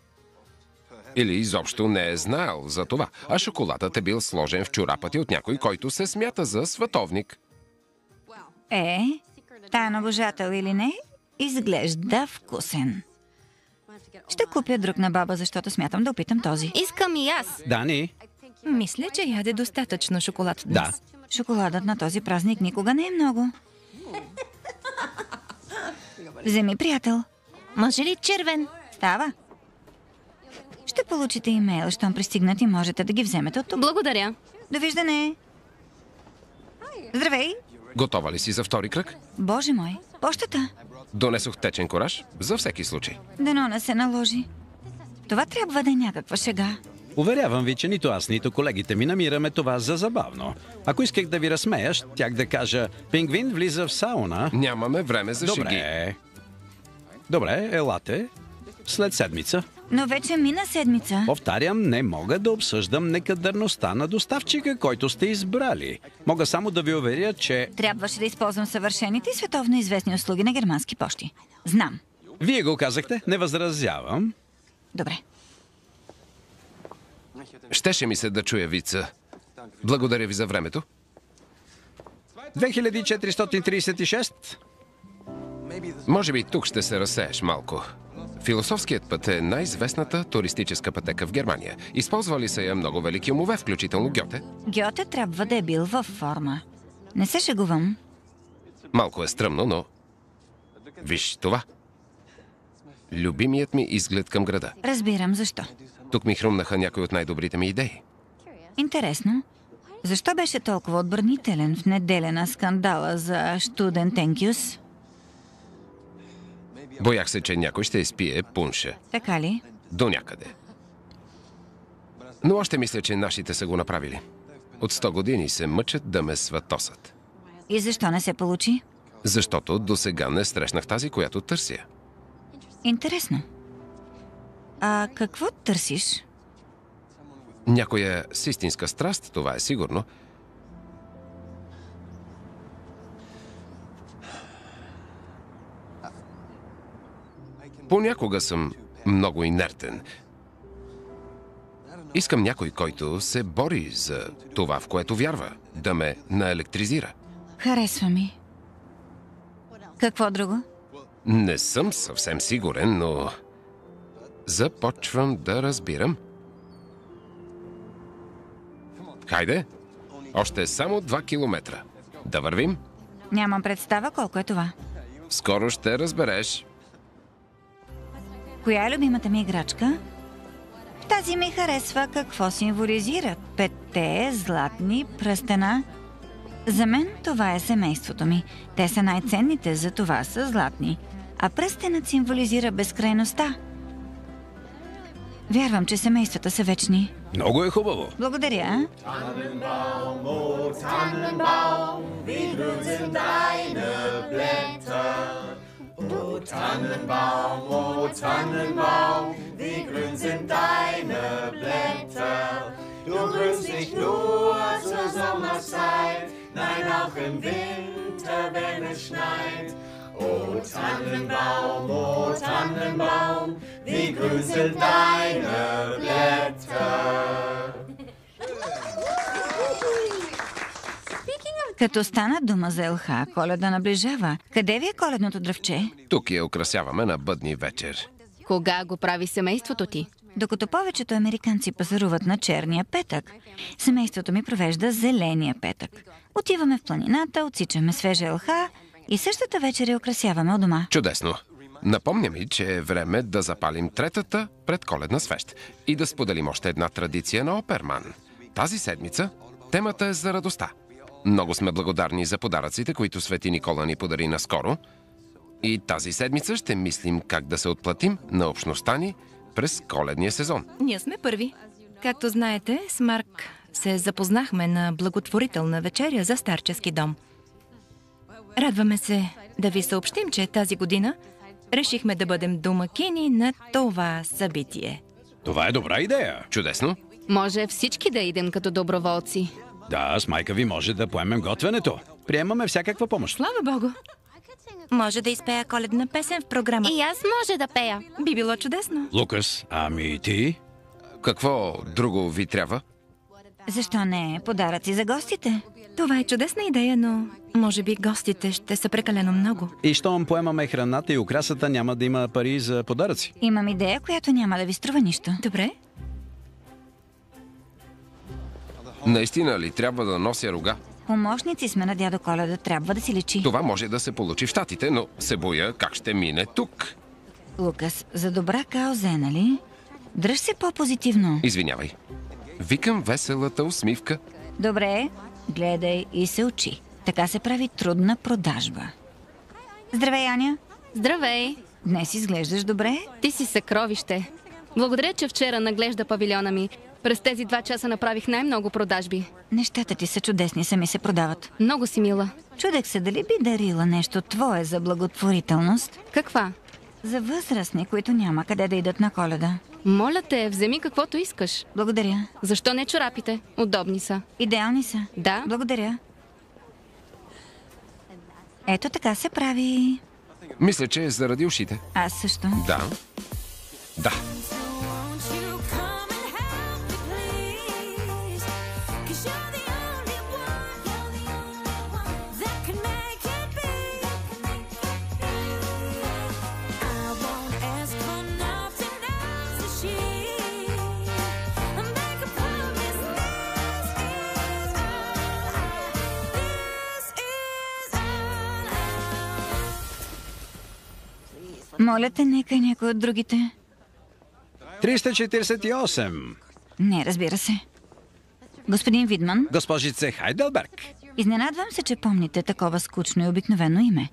Или изобщо не е знаел за това, а шоколадът е бил сложен в чорапът ти от някой, който се смята за световник. Таен обожател или не, изглежда вкусен. Ще купя друг на баба, защото смятам да опитам този. Искам и аз. Дани? Мисля, че яде достатъчно шоколад днес. Да. Шоколадът на този празник никога не е много. Вземи, приятел. Може ли червен? Става. Ще получите имейл, щом пристигнат и можете да ги вземете от тук. Благодаря. Довиждане! Здравей! Готова ли си за втори кръг? Боже мой, пощата! Донесох течен кораж, за всеки случай. Дано не се наложи. Това трябва да е някаква шега. Уверявам ви, че нито аз, нито колегите ми намираме това за забавно. Ако исках да ви разсмея, щях да кажа: пингвин влиза в сауна. Нямаме време за шеги. Добре. Добре, елате. След седмица. Но вече мина седмица. Повтарям, не мога да обсъждам некадърността на доставчика, който сте избрали. Мога само да ви уверя, че... Трябваше да използвам съвършените и световно известни услуги на германски пощи. Знам. Вие го казахте, не възразявам. Добре. Щеше ми се да чуя вица. Благодаря ви за времето. 2436. Може би тук ще се разсееш малко. Философският път е най-известната туристическа пътека в Германия. Използвали са я много велики умове, включително Гьоте. Гьоте трябва да е бил във форма. Не се шегувам. Малко е стръмно, но... Виж това. Любимият ми изглед към града. Разбирам защо. Тук ми хрумнаха някои от най-добрите ми идеи. Интересно. Защо беше толкова отбранителен в неделя на скандала за Студентенкюс? Боях се, че някой ще изпие пунша. Така ли? До някъде. Но още мисля, че нашите са го направили. От 100 години се мъчат да ме сватосат. И защо не се получи? Защото досега не срещнах тази, която търся. Интересно. А какво търсиш? Някоя с истинска страст, това е сигурно. Понякога съм много инертен. Искам някой, който се бори за това, в което вярва, да ме наелектризира. Харесва ми. Какво друго? Не съм съвсем сигурен, но започвам да разбирам. Хайде, още само 2 километра. Да вървим? Нямам представа колко е това. Скоро ще разбереш. Коя е любимата ми играчка? Тази ми харесва какво символизират 5 златни пръстена. За мен това е семейството ми. Те са най-ценните, за това са златни. А пръстенът символизира безкрайността. Вярвам, че семействата са вечни. Много е хубаво. Благодаря. O Tannenbaum, o Tannenbaum, wie grün sind deine Blätter. Du grünst nicht nur zur Sommerzeit, nein auch im Winter, wenn es schneit. O Tannenbaum, wie grün sind deine Blätter. Като стана дума за ЛХ, Коледа наближава. Къде ви е коледното дръвче? Тук я украсяваме на бъдни вечер. Кога го прави семейството ти? Докато повечето американци пазаруват на черния петък, семейството ми провежда зеления петък. Отиваме в планината, отсичаме свежа ЛХ и същата вечер я украсяваме у дома. Чудесно. Напомня ми, че е време да запалим третата предколедна свещ и да споделим още една традиция на Оперман. Тази седмица темата е за радостта. Много сме благодарни за подаръците, които Свети Никола ни подари наскоро. И тази седмица ще мислим как да се отплатим на общността ни през коледния сезон. Ние сме първи. Както знаете, с Марк се запознахме на благотворителна вечеря за старчески дом. Радваме се да ви съобщим, че тази година решихме да бъдем домакини на това събитие. Това е добра идея. Чудесно. Може всички да идем като доброволци. Да, с майка ви може да поемем готвенето. Приемаме всякаква помощ. Слава Богу! Може да изпея коледна песен в програма. И аз може да пея. Би било чудесно. Лукас, ами ти? Какво друго ви трябва? Защо не подаръци за гостите? Това е чудесна идея, но може би гостите ще са прекалено много. И щом поемаме храната и украсата, няма да има пари за подаръци. Имам идея, която няма да ви струва нищо. Добре. Наистина ли трябва да нося рога? Помощници сме на дядо Коледа, трябва да си личи. Това може да се получи в Щатите, но се боя как ще мине тук. Лукас, за добра кауза, нали? Дръж се по-позитивно. Извинявай. Викам веселата усмивка. Добре, гледай и се учи. Така се прави трудна продажба. Здравей, Аня. Здравей! Днес изглеждаш добре. Ти си съкровище. Благодаря, че вчера наглежда павилиона ми. През тези 2 часа направих най-много продажби. Нещата ти са чудесни, сами се продават. Много си мила. Чудех се дали би дарила нещо твое за благотворителност. Каква? За възрастни, които няма къде да идат на Коледа. Моля те, вземи каквото искаш. Благодаря. Защо не чорапите? Удобни са. Идеални са. Да. Благодаря. Ето така се прави. Мисля, че е заради ушите. Аз също. Да. Да. Моля те, нека някой от другите. 348. Не, разбира се. Господин Видман, Госпожице Хайделберг. изненадвам се, че помните такова скучно и обикновено име.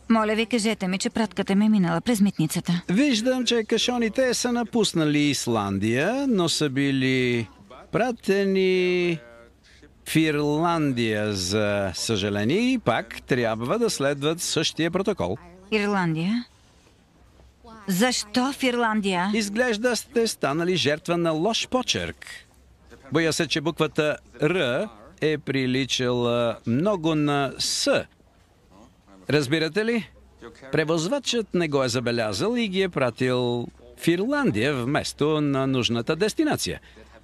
Моля ви, кажете ми, че пратката ми е минала през митницата. Виждам, че кашоните са напуснали Исландия, но са били пратени в Ирландия, за съжаление, и пак трябва да следват същия протокол. Ирландия? Защо в Ирландия? Изглежда сте станали жертва на лош почерк. Боя се, че буквата Р е приличала много на С. Разбирате ли? Превозвачът не го е забелязал и ги е пратил в Ирландия вместо на нужната дестинация.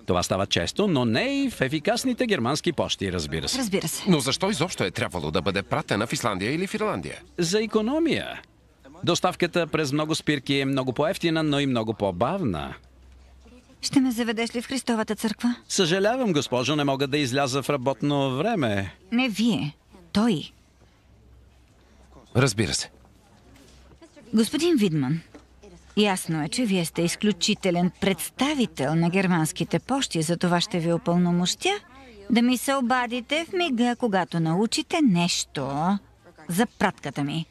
Това става често, но не и в ефикасните германски пощи, разбира се. Разбира се. Но защо изобщо е трябвало да бъде пратена в Исландия или в Ирландия? За икономия. Доставката през много спирки е много по-евтина, но и много по-бавна. Ще ме заведеш ли в Христовата църква? Съжалявам, госпожо, не мога да изляза в работно време. Не вие. Той. Разбира се. Господин Видман, ясно е, че вие сте изключителен представител на германските пощи, за това ще ви упълномощя да ми се обадите в мига, когато научите нещо за пратката ми.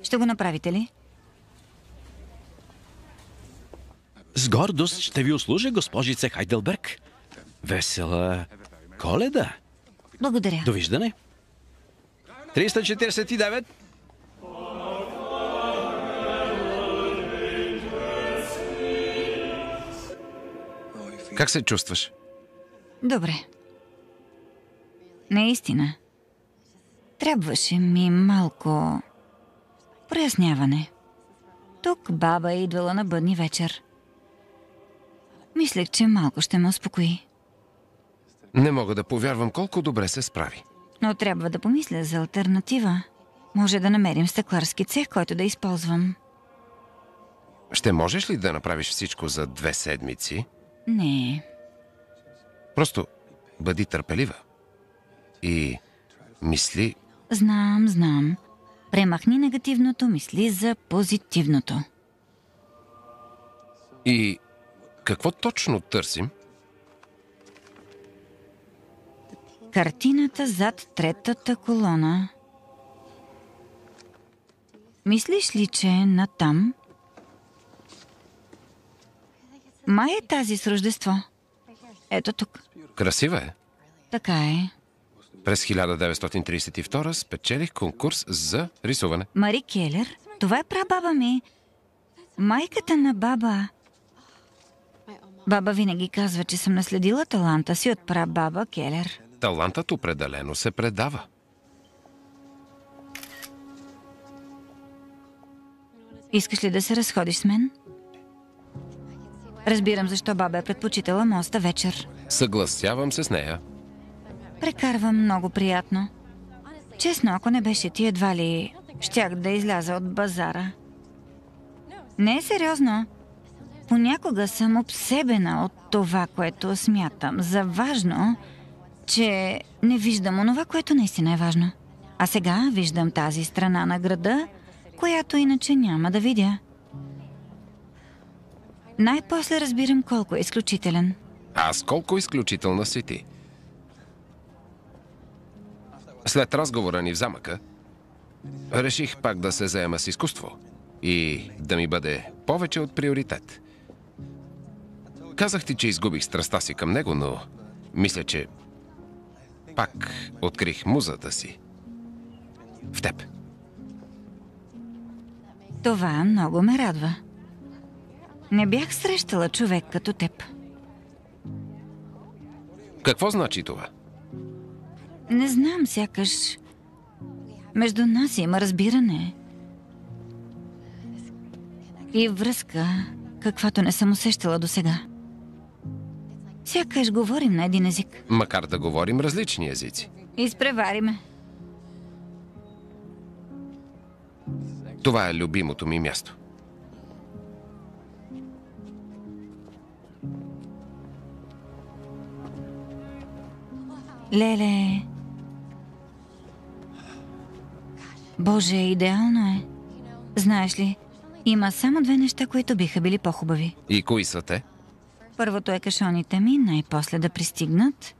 Ще го направите ли? С гордост ще ви услужа, госпожице Хайделберг. Весела Коледа. Благодаря. Довиждане. 349. Как се чувстваш? Добре. Наистина. Трябваше ми малко проясняване. Тук баба е идвала на бъдни вечер. Мислех, че малко ще ме успокои. Не мога да повярвам колко добре се справи. Но трябва да помисля за алтернатива. Може да намерим стъкларски цех, който да използвам. Ще можеш ли да направиш всичко за 2 седмици? Не. Просто бъди търпелива. И мисли... Знам. Премахни негативното, мисли за позитивното. И какво точно търсим? Картината зад третата колона. Мислиш ли, че е натам? Май е тази с Рождество. Ето тук. Красива е. Така е. През 1932 спечелих конкурс за рисуване. Мари Келер? Това е прабаба ми. Майката на баба. Баба винаги казва, че съм наследила таланта си от прабаба Келер. Талантът определено се предава. Искаш ли да се разходиш с мен? Разбирам защо баба е предпочитала моста вечер. Съгласявам се с нея. Прекарвам много приятно. Честно, ако не беше ти, едва ли щях да изляза от базара. Не е сериозно. Понякога съм обсебена от това, което смятам за важно, че не виждам онова, което наистина е важно. А сега виждам тази страна на града, която иначе няма да видя. Най-после разбирам колко е изключителен. Аз колко изключителна си ти. След разговора ни в замъка, реших пак да се заема с изкуство и да ми бъде повече от приоритет. Казах ти, че изгубих страстта си към него, но мисля, че пак открих музата си в теб. Това много ме радва. Не бях срещала човек като теб. Какво значи това? Не знам, сякаш между нас има разбиране. И връзка, каквато не съм усещала досега. Сякаш говорим на един език. Макар да говорим различни езици. Изпревари ме. Това е любимото ми място. Леле. Боже, идеално е. Знаеш ли, има само две неща, които биха били по-хубави. И кои са те? Първото е кашоните ми най-после да пристигнат,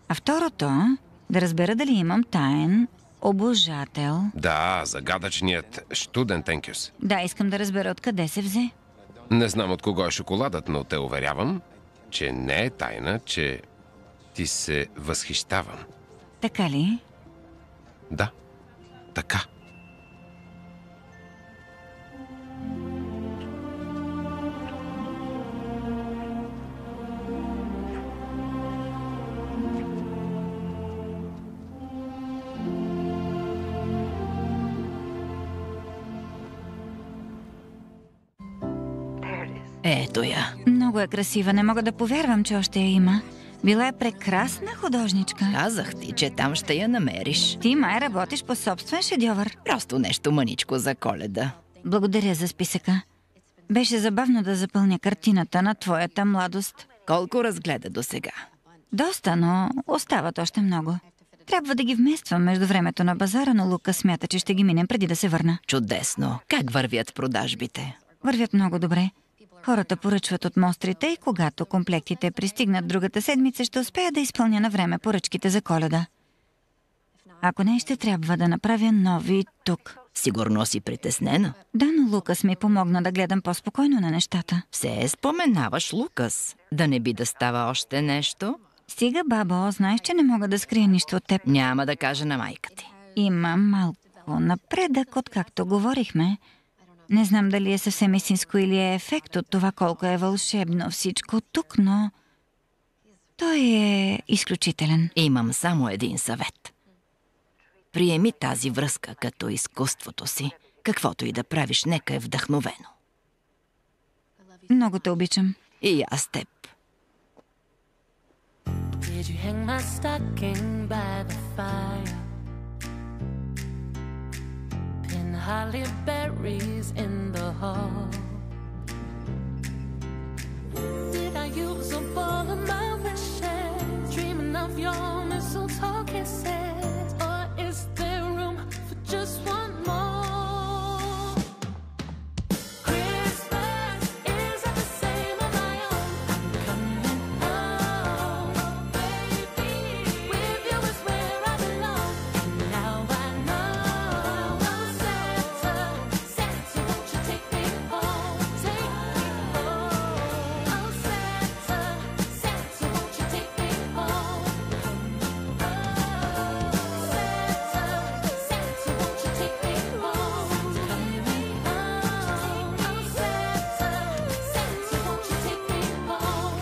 а второто да разбера дали имам таен обожател. Да, загадъчният Штудентенкюс. Да, искам да разбера откъде се взе. Не знам от кого е шоколадът, но те уверявам, че не е тайна, че ти се възхищавам. Така ли? Да, така. Ето я. Много е красива, не мога да повярвам, че още я има. Била е прекрасна художничка. Казах ти, че там ще я намериш. Ти май работиш по собствен шедьовър. Просто нещо мъничко за Коледа. Благодаря за списъка. Беше забавно да запълня картината на твоята младост. Колко разгледа до сега? Доста, но остават още много. Трябва да ги вмествам между времето на базара, но Лука смята, че ще ги минем преди да се върна. Чудесно. Как вървят продажбите? Вървят много добре. Хората поръчват от монстрите и когато комплектите пристигнат другата седмица, ще успея да изпълня на време поръчките за Коледа. Ако не, ще трябва да направя нови тук. Сигурно си притеснена. Да, но Лукас ми помогна да гледам по-спокойно на нещата. Все споменаваш Лукас. Да не би да става още нещо? Стига, бабо, знаеш, че не мога да скрия нищо от теб. Няма да кажа на майка ти. Има малко напредък, откакто говорихме. Не знам дали е съвсем истинско или е ефект от това колко е вълшебно всичко тук, но той е изключителен. Имам само един съвет. Приеми тази връзка като изкуството си. Каквото и да правиш, нека е вдъхновено. Много те обичам. И аз теб. Did you hang my stocking by the fire? Pin holly berries in the hall. Did I use up all of my wishes, dreaming of your mistletoe kisses? Or is there room for just one more? Christmas is not the same on my own. I'm coming home, baby. With you is where I belong. And now I know, Santa, Santa, won't you take me home? Take me home. Oh, Santa, Santa, won't you take me home? Santa, won't you take me home? Take me home. Oh, Santa, Santa, won't you take me home?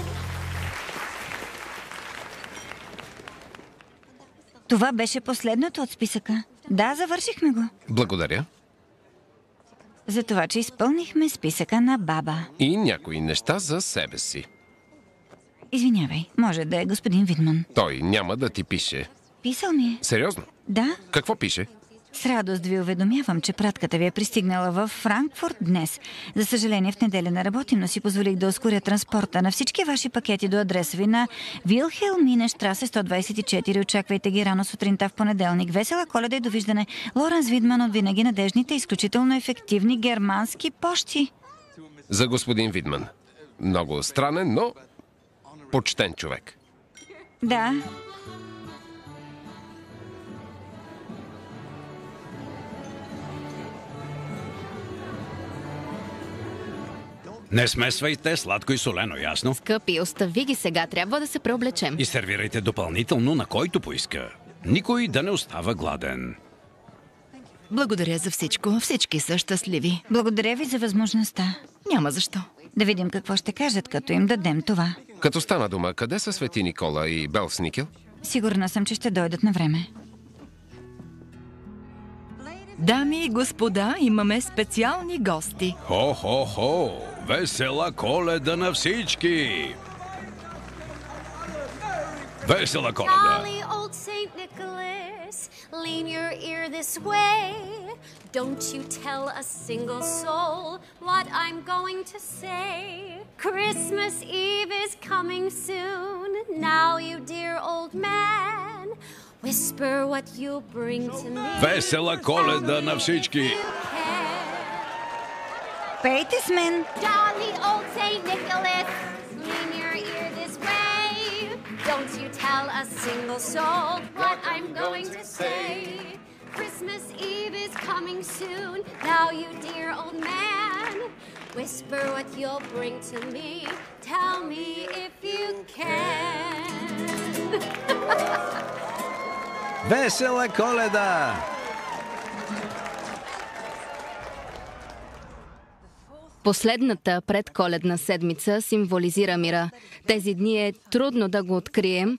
Това беше последното от списъка. Да, завършихме го. Благодаря. За това, че изпълнихме списъка на баба. И някои неща за себе си. Извинявай, може да е господин Видман. Той няма да ти пише. Писал ми е. Сериозно? Да, Какво пише? с радост ви уведомявам, че пратката ви е пристигнала в Франкфурт днес. За съжаление, в неделя не работим, но си позволих да ускоря транспорта на всички ваши пакети до адреса ви на Вилхелминештрасе 124. Очаквайте ги рано сутринта в понеделник. Весела Коледа и довиждане. Лоренс Видман от винаги надежните, изключително ефективни германски пощи. За господин Видман. Много странен, но почтен човек. Да, Не смесвайте сладко и солено, ясно? Скъпи, остави ги сега, трябва да се преоблечем. И сервирайте допълнително на който поиска. Никой да не остава гладен. Благодаря за всичко. Всички са щастливи. Благодаря ви за възможността. Няма защо. Да видим какво ще кажат, като им дадем това. Като стана дума, къде са Свети Никола и Белс Никел? Сигурна съм, че ще дойдат на време. Дами и господа, имаме специални гости. Хо-хо-хо! Весела Коледа на всички! Весела Коледа! Jolly old Saint Nicholas, lean your ear this way. Don't you tell a single soul what I'm going to say. Christmas Eve is coming soon. Now, you dear old man, whisper what you'll bring to me. Весела Коледа на всички! Пейте с мен! Jolly old Saint Nicholas, lean your ear this way. Don't you tell a single soul what I'm going to say. Christmas Eve is coming soon. Now, you dear old man, whisper what you'll bring to me. Tell me if you can. Весела Коледа! Последната предколедна седмица символизира мира. Тези дни е трудно да го открием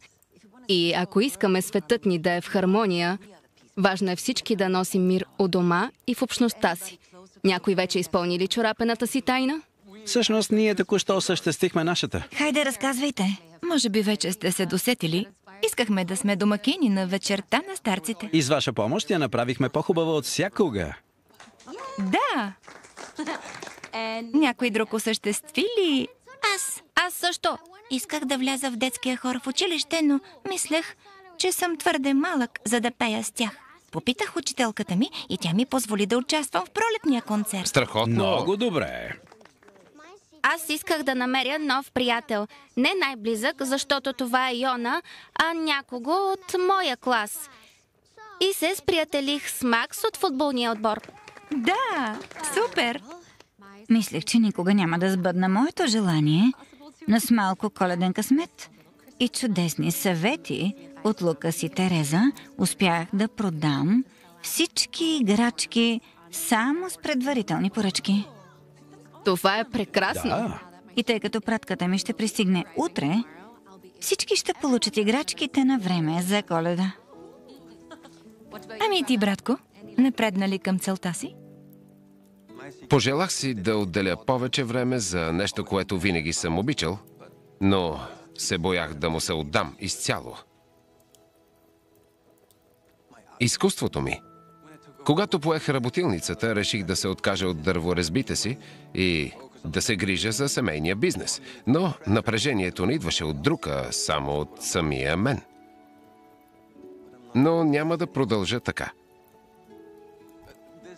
и ако искаме светът ни да е в хармония, важно е всички да носим мир у дома и в общността си. Някой вече изпълни ли чорапената си тайна? Всъщност, ние току-що осъществихме нашата. Хайде, разказвайте. Може би вече сте се досетили. Искахме да сме домакини на вечерта на старците. И с ваша помощ я направихме по-хубава от всякога. Да! Някой друг осъществи ли? Аз също. Исках да вляза в детския хор в училище, но мислех, че съм твърде малък, за да пея с тях. Попитах учителката ми и тя ми позволи да участвам в пролетния концерт. Страхотно. Много добре. Аз исках да намеря нов приятел. Не най-близък, защото това е Йона, а някого от моя клас. И се сприятелих с Макс от футболния отбор. Да! Супер! Мислех, че никога няма да сбъдна моето желание, но с малко коледен късмет и чудесни съвети от Лукас и Тереза успях да продам всички играчки само с предварителни поръчки. Това е прекрасно. Да. И тъй като пратката ми ще пристигне утре, всички ще получат играчките на време за Коледа. Ами и ти, братко, напредна ли към целта си? Пожелах си да отделя повече време за нещо, което винаги съм обичал, но се боях да му се отдам изцяло. Изкуството ми. Когато поех работилницата, реших да се откажа от дърворезбите си и да се грижа за семейния бизнес. Но напрежението не идваше от друг, а само от самия мен. Но няма да продължа така.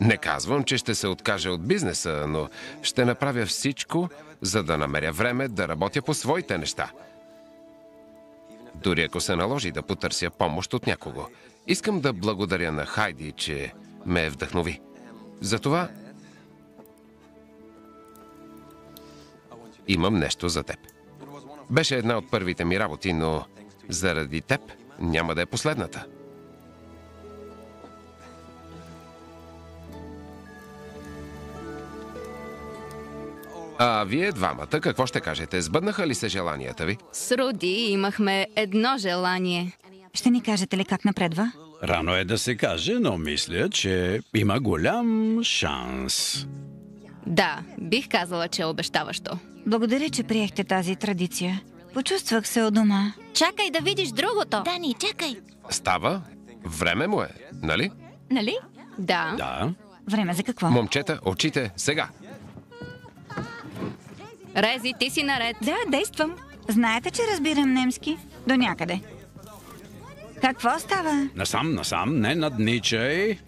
Не казвам, че ще се откажа от бизнеса, но ще направя всичко, за да намеря време да работя по своите неща. Дори ако се наложи да потърся помощ от някого. Искам да благодаря на Хайди, че ме вдъхнови. Затова имам нещо за теб. Беше една от първите ми работи, но заради теб няма да е последната. А вие двамата, какво ще кажете? Сбъднаха ли се желанията ви? С Руди имахме едно желание. Ще ни кажете ли как напредва? Рано е да се каже, но мисля, че има голям шанс. Да, бих казала, че е обещаващо. Благодаря, че приехте тази традиция. Почувствах се у дома. Чакай да видиш другото. Дани, чакай. Става. Време му е, нали? Нали? Да. Да. Време за какво? Момчета, очите, сега. Рези, ти си наред. Да, действам. Знаете, че разбирам немски? До някъде. Какво става? Насам, не надничай.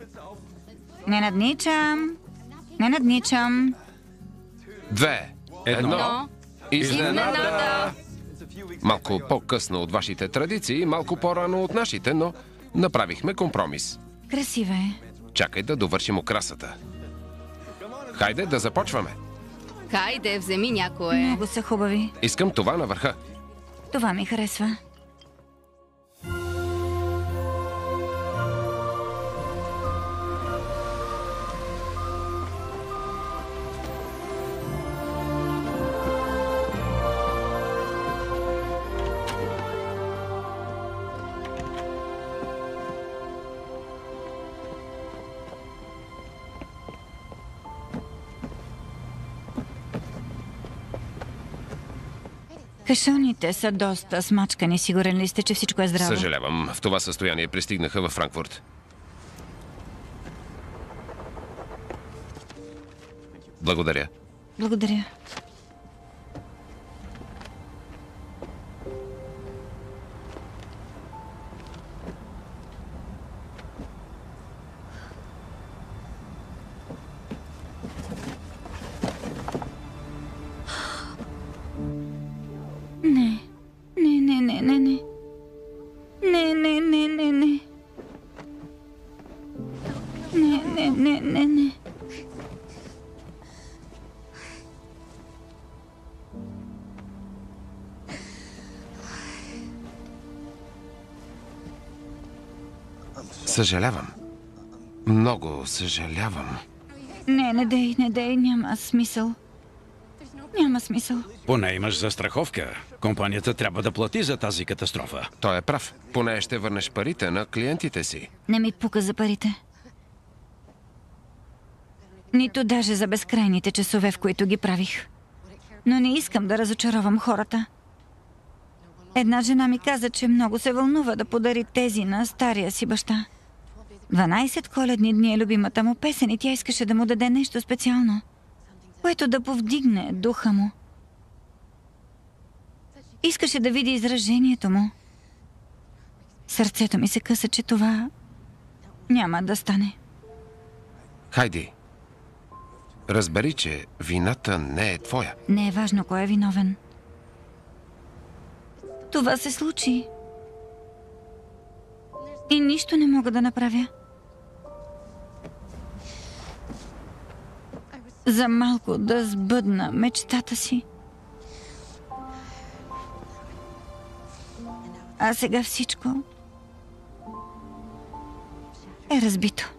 Не надничам. Не надничам. 2, 1. Но Изненада! Малко по-късно от вашите традиции, малко по-рано от нашите, но направихме компромис. Красива е. Чакай да довършим украсата. Хайде да започваме. хайде, вземи някое. Много са хубави. Искам това на върха. Това ми харесва. Кашоните са доста смачкани. Сигурен ли сте, че всичко е здраво? Съжалявам, в това състояние пристигнаха във Франкфурт. Благодаря. Благодаря. Не. Не. Не. Съжалявам. Много съжалявам. Не дей, няма смисъл. Няма смисъл. Поне имаш застраховка. Компанията трябва да плати за тази катастрофа. Той е прав. Поне ще върнеш парите на клиентите си. Не ми пука за парите. Нито даже за безкрайните часове, в които ги правих. Но не искам да разочаровам хората. Една жена ми каза, че много се вълнува да подари тези на стария си баща. 12 коледни дни е любимата му песен и тя искаше да му даде нещо специално, което да повдигне духа му. Искаше да види изражението му. Сърцето ми се къса, че това няма да стане. Хайди, разбери, че вината не е твоя. Не е важно кой е виновен. Това се случи. И нищо не мога да направя. За малко да сбъдна мечтата си. А сега всичко е разбито.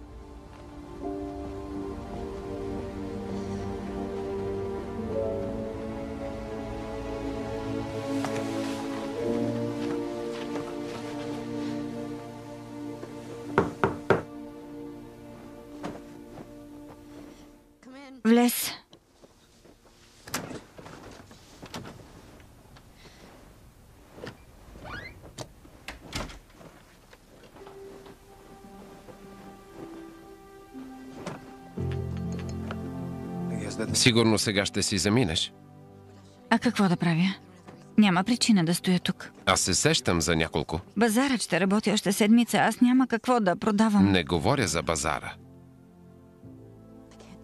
Влез. Сигурно сега ще си заминеш. А какво да правя? Няма причина да стоя тук. Аз се сещам за няколко. Базарът ще работи още седмица. Аз няма какво да продавам. Не говоря за базара.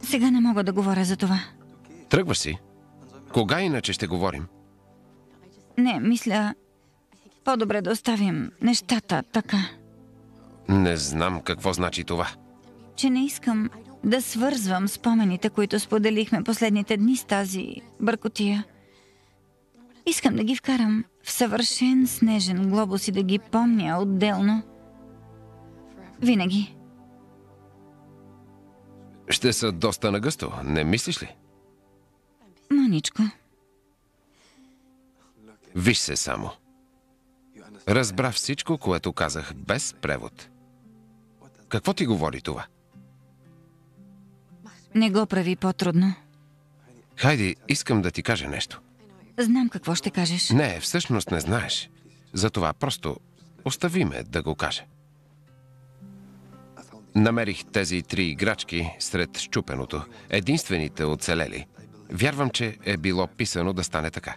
Сега не мога да говоря за това. Тръгваш си? Кога иначе ще говорим? Не, мисля, по-добре да оставим нещата така. Не знам какво значи това. Че не искам да свързвам спомените, които споделихме последните дни с тази бъркотия. Искам да ги вкарам в съвършен снежен глобус и да ги помня отделно. Винаги. Ще са доста нагъсто, не мислиш ли? Маничко. Виж се само. Разбра всичко, което казах без превод. Какво ти говори това? Не го прави по-трудно. Хайди, искам да ти кажа нещо. Знам какво ще кажеш. Не, всъщност не знаеш. Затова просто остави ме да го кажа. Намерих тези 3 играчки сред счупеното, единствените оцелели. Вярвам, че е било писано да стане така.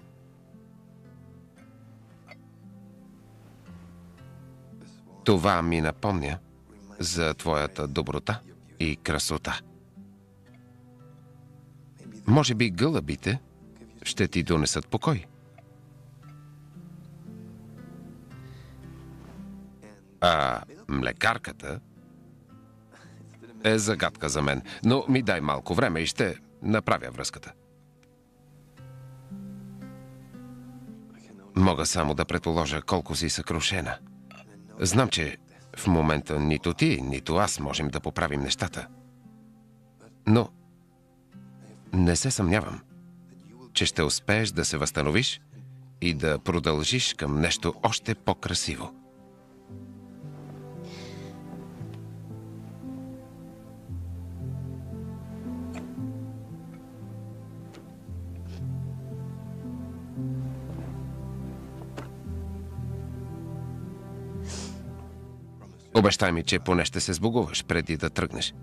Това ми напомня за твоята доброта и красота. Може би гълъбите ще ти донесат покой. А млекарката е загадка за мен, но ми дай малко време и ще направя връзката. Мога само да предположа колко си съкрушена. Знам, че в момента нито ти, нито аз можем да поправим нещата. Но не се съмнявам, че ще успееш да се възстановиш и да продължиш към нещо още по-красиво. Обещай ми, че поне ще се сбогуваш преди да тръгнеш.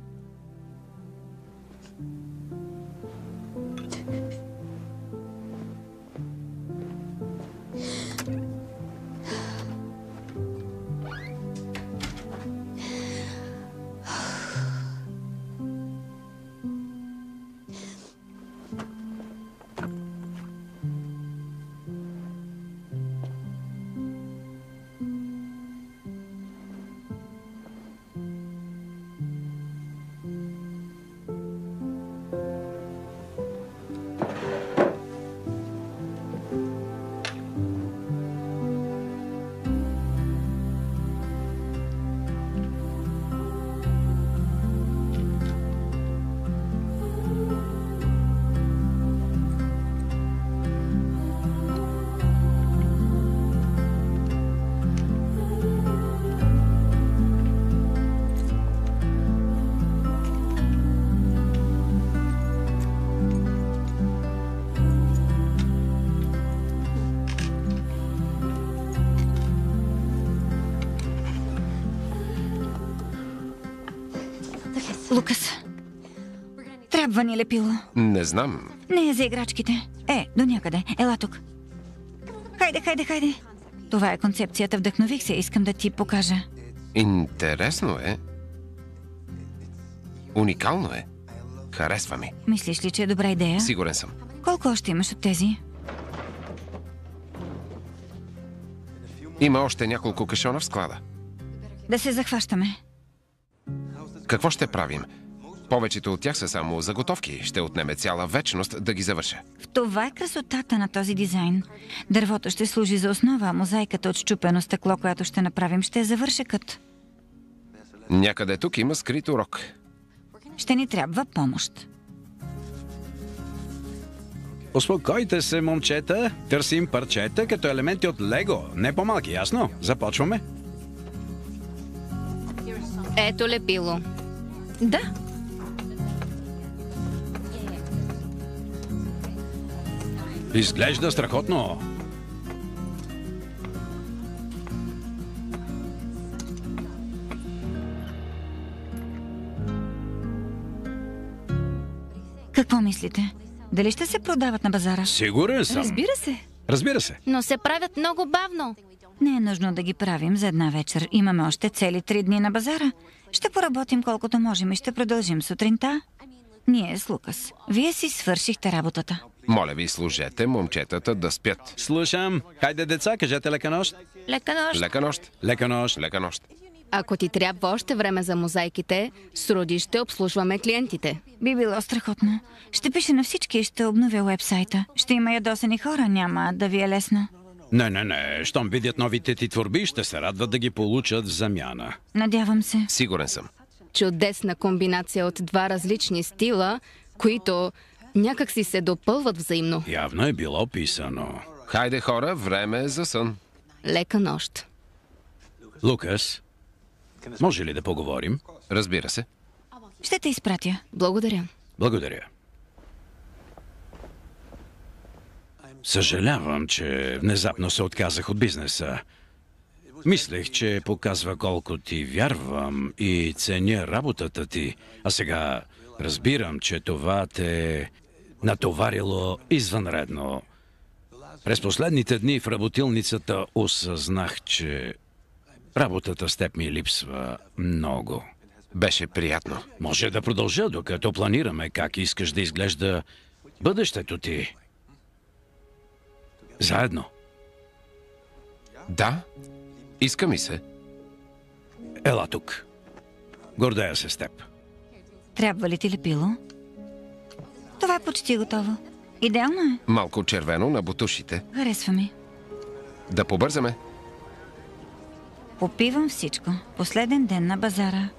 Лукас, трябва ни лепило. Не знам. Не е за играчките. До някъде. Ела тук. Хайде. Това е концепцията. Вдъхнових се. Искам да ти покажа. Интересно е. Уникално е. Харесва ми. Мислиш ли, че е добра идея? Сигурен съм. Колко още имаш от тези? Има още няколко кашона в склада. Да се захващаме. Какво ще правим? Повечето от тях са само заготовки. Ще отнеме цяла вечност да ги завърша. В това е красотата на този дизайн. Дървото ще служи за основа, а мозайката от счупено стъкло, която ще направим, ще е завършекът. Някъде тук има скрит урок. Ще ни трябва помощ. Успокойте се, момчета. Търсим парчета като елементи от Лего. Не по-малки, ясно? Започваме. Ето лепило. Да. Изглежда страхотно. Какво мислите? Дали ще се продават на базара? Сигурен съм. Разбира се. Но се правят много бавно. Не е нужно да ги правим за една вечер. Имаме още цели 3 дни на базара. Ще поработим колкото можем и ще продължим сутринта. Ние с Лукас. Вие си свършихте работата. Моля ви, служете момчетата да спят. Слушам. Хайде, деца, кажете лека нощ. Лека нощ. Лека нощ. Лека нощ. Лека нощ. Ако ти трябва още време за мозайките, с Руди ще обслужваме клиентите. Би било страхотно. Ще пиша на всички и ще обновя уебсайта. Ще има ядосани хора, няма да ви е лесно. Не. Щом видят новите ти творби, ще се радват да ги получат в замяна. Надявам се. Сигурен съм. Чудесна комбинация от два различни стила, които някак си се допълват взаимно. Явно е било писано. Хайде, хора, време е за сън. Лека нощ. Лукас, може ли да поговорим? Разбира се. Ще те изпратя. Благодаря. Благодаря. Съжалявам, че внезапно се отказах от бизнеса. Мислех, че показва колко ти вярвам и ценя работата ти. А сега разбирам, че това те е натоварило извънредно. През последните дни в работилницата осъзнах, че работата с теб ми липсва много. Беше приятно. Може да продължа, докато планираме как искаш да изглежда бъдещето ти. Заедно. Да, иска ми се. Ела тук. Гордея се с теб. Трябва ли ти лепило? Това е почти готово. Идеално е. Малко червено на бутушите. Харесва ми. Да побързаме. Попивам всичко. Последен ден на базара.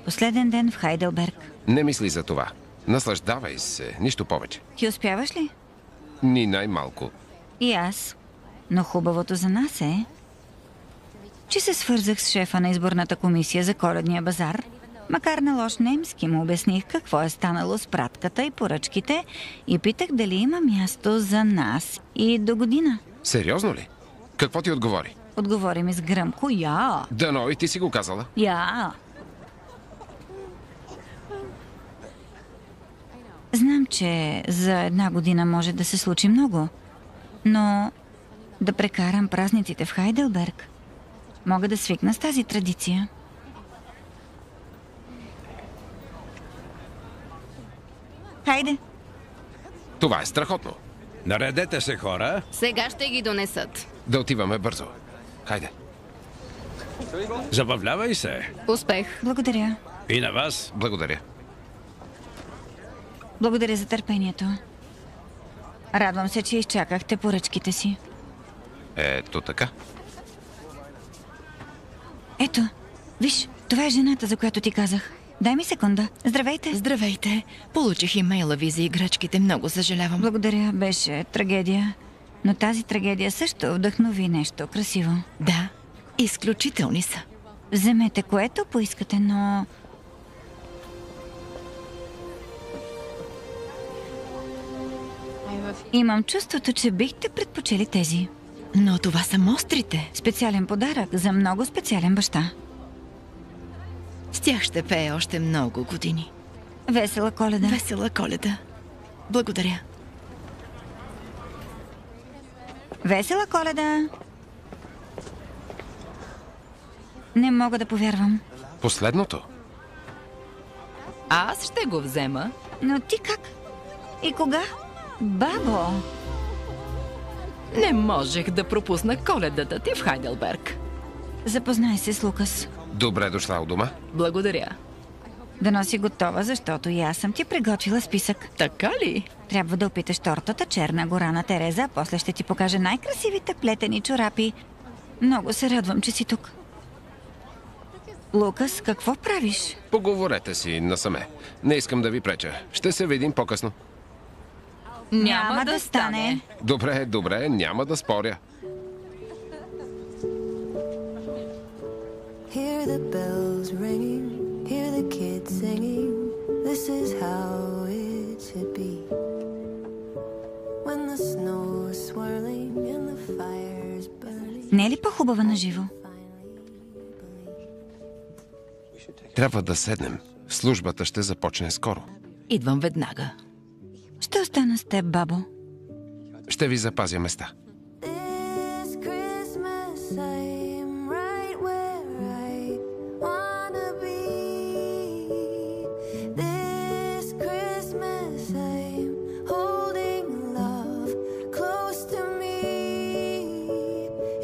Последен ден в Хайделберг. Не мисли за това. Наслаждавай се, нищо повече. Ти успяваш ли? Ни най-малко. И аз. Но хубавото за нас е, че се свързах с шефа на изборната комисия за коледния базар. Макар на лош немски му обясних какво е станало с пратката и поръчките и питах дали има място за нас и до година. Сериозно ли? Какво ти отговори? Отговори ми с гръмко я. Дано и ти си го казала. Я. Знам, че за една година може да се случи много, но да прекарам празниците в Хайделберг, мога да свикна с тази традиция. Хайде! Това е страхотно. Наредете се, хора. Сега ще ги донесат. Да отиваме бързо. Хайде. Забавлявай се. Успех. Благодаря. И на вас. Благодаря. Благодаря за търпението. Радвам се, че изчакахте поръчките си. Ето така. Ето, виж, това е жената, за която ти казах. Дай ми секунда. Здравейте. Здравейте. Получих имейла ви за играчките. Много съжалявам. Благодаря, беше трагедия. Но тази трагедия също вдъхнови нещо красиво. Да, изключителни са. Вземете което поискате, но... Имам чувството, че бихте предпочели тези. Но това са мострите. Специален подарък за много специален баща. С тях ще пее още много години. Весела Коледа. Весела Коледа. Благодаря. Весела Коледа. Не мога да повярвам. Последното. Аз ще го взема. Но ти как? И кога? Бабо! Не можех да пропусна Коледата ти в Хайделберг. Запознай се с Лукас. Добре дошла у дома. Благодаря. Да носи готова, защото и аз съм ти приготвила списък. Така ли? Трябва да опиташ тортата Черна гора на Тереза, а после ще ти покажа най-красивите плетени чорапи. Много се радвам, че си тук. Лукас, какво правиш? Поговорете си насаме. Не искам да ви преча. Ще се видим по-късно. Няма да стане. Добре, добре, няма да споря. Hear the bells ringing, hear the kids singing. This is how it should be. When the snow is swirling and the fire's burning. Не е ли по-хубава на живо? Трябва да седнем. Службата ще започне скоро. Идвам веднага. Ще остана с теб, бабо. Ще ви запазя места. This Christmas I'm right where I wanna be. This Christmas I'm holding love close to me.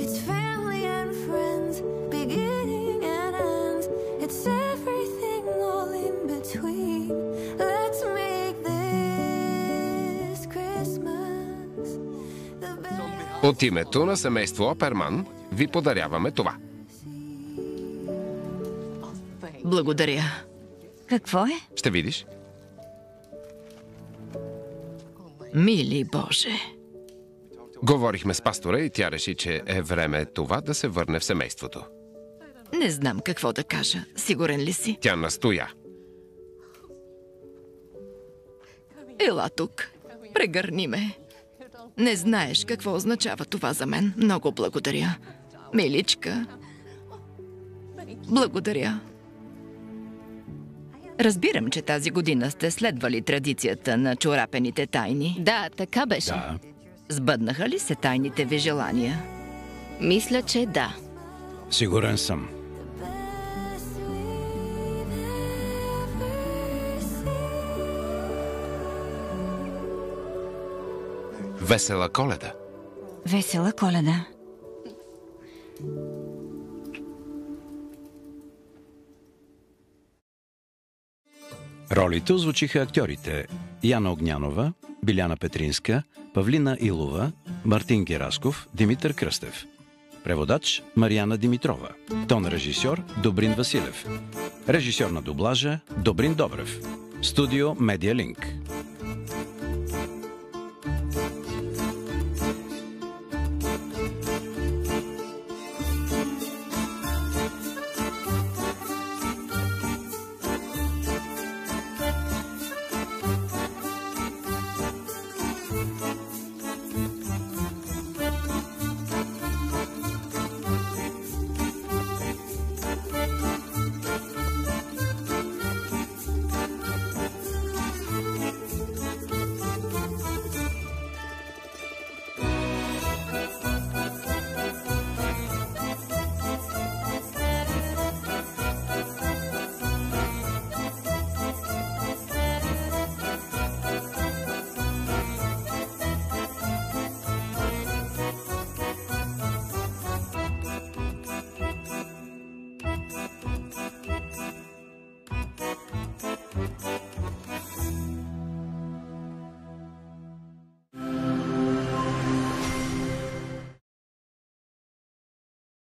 It's family and friends, beginning and ends. It's everything all in between. Let's make this Christmas the best. От името на семейство Оперман ви подаряваме това. Благодаря. Какво е? Ще видиш. Мили Боже. Говорихме с пастора и тя реши, че е време това да се върне в семейството. Не знам какво да кажа. Сигурен ли си? Тя настоя. Ела тук. Прегърни ме. Не знаеш какво означава това за мен. Много благодаря. Миличка. Благодаря. Разбирам, че тази година сте следвали традицията на чорапените тайни. Да, така беше. Да. Сбъднаха ли се тайните ви желания? Мисля, че да. Сигурен съм. Весела Коледа. Весела Коледа. Ролите озвучиха актьорите Яна Огнянова, Биляна Петринска, Павлина Илова, Мартин Герасков, Димитър Кръстев. Преводач Марияна Димитрова. Тон режисьор Добрин Василев. Режисьор на дублажа Добрин Добрев. Студио Медиалинк.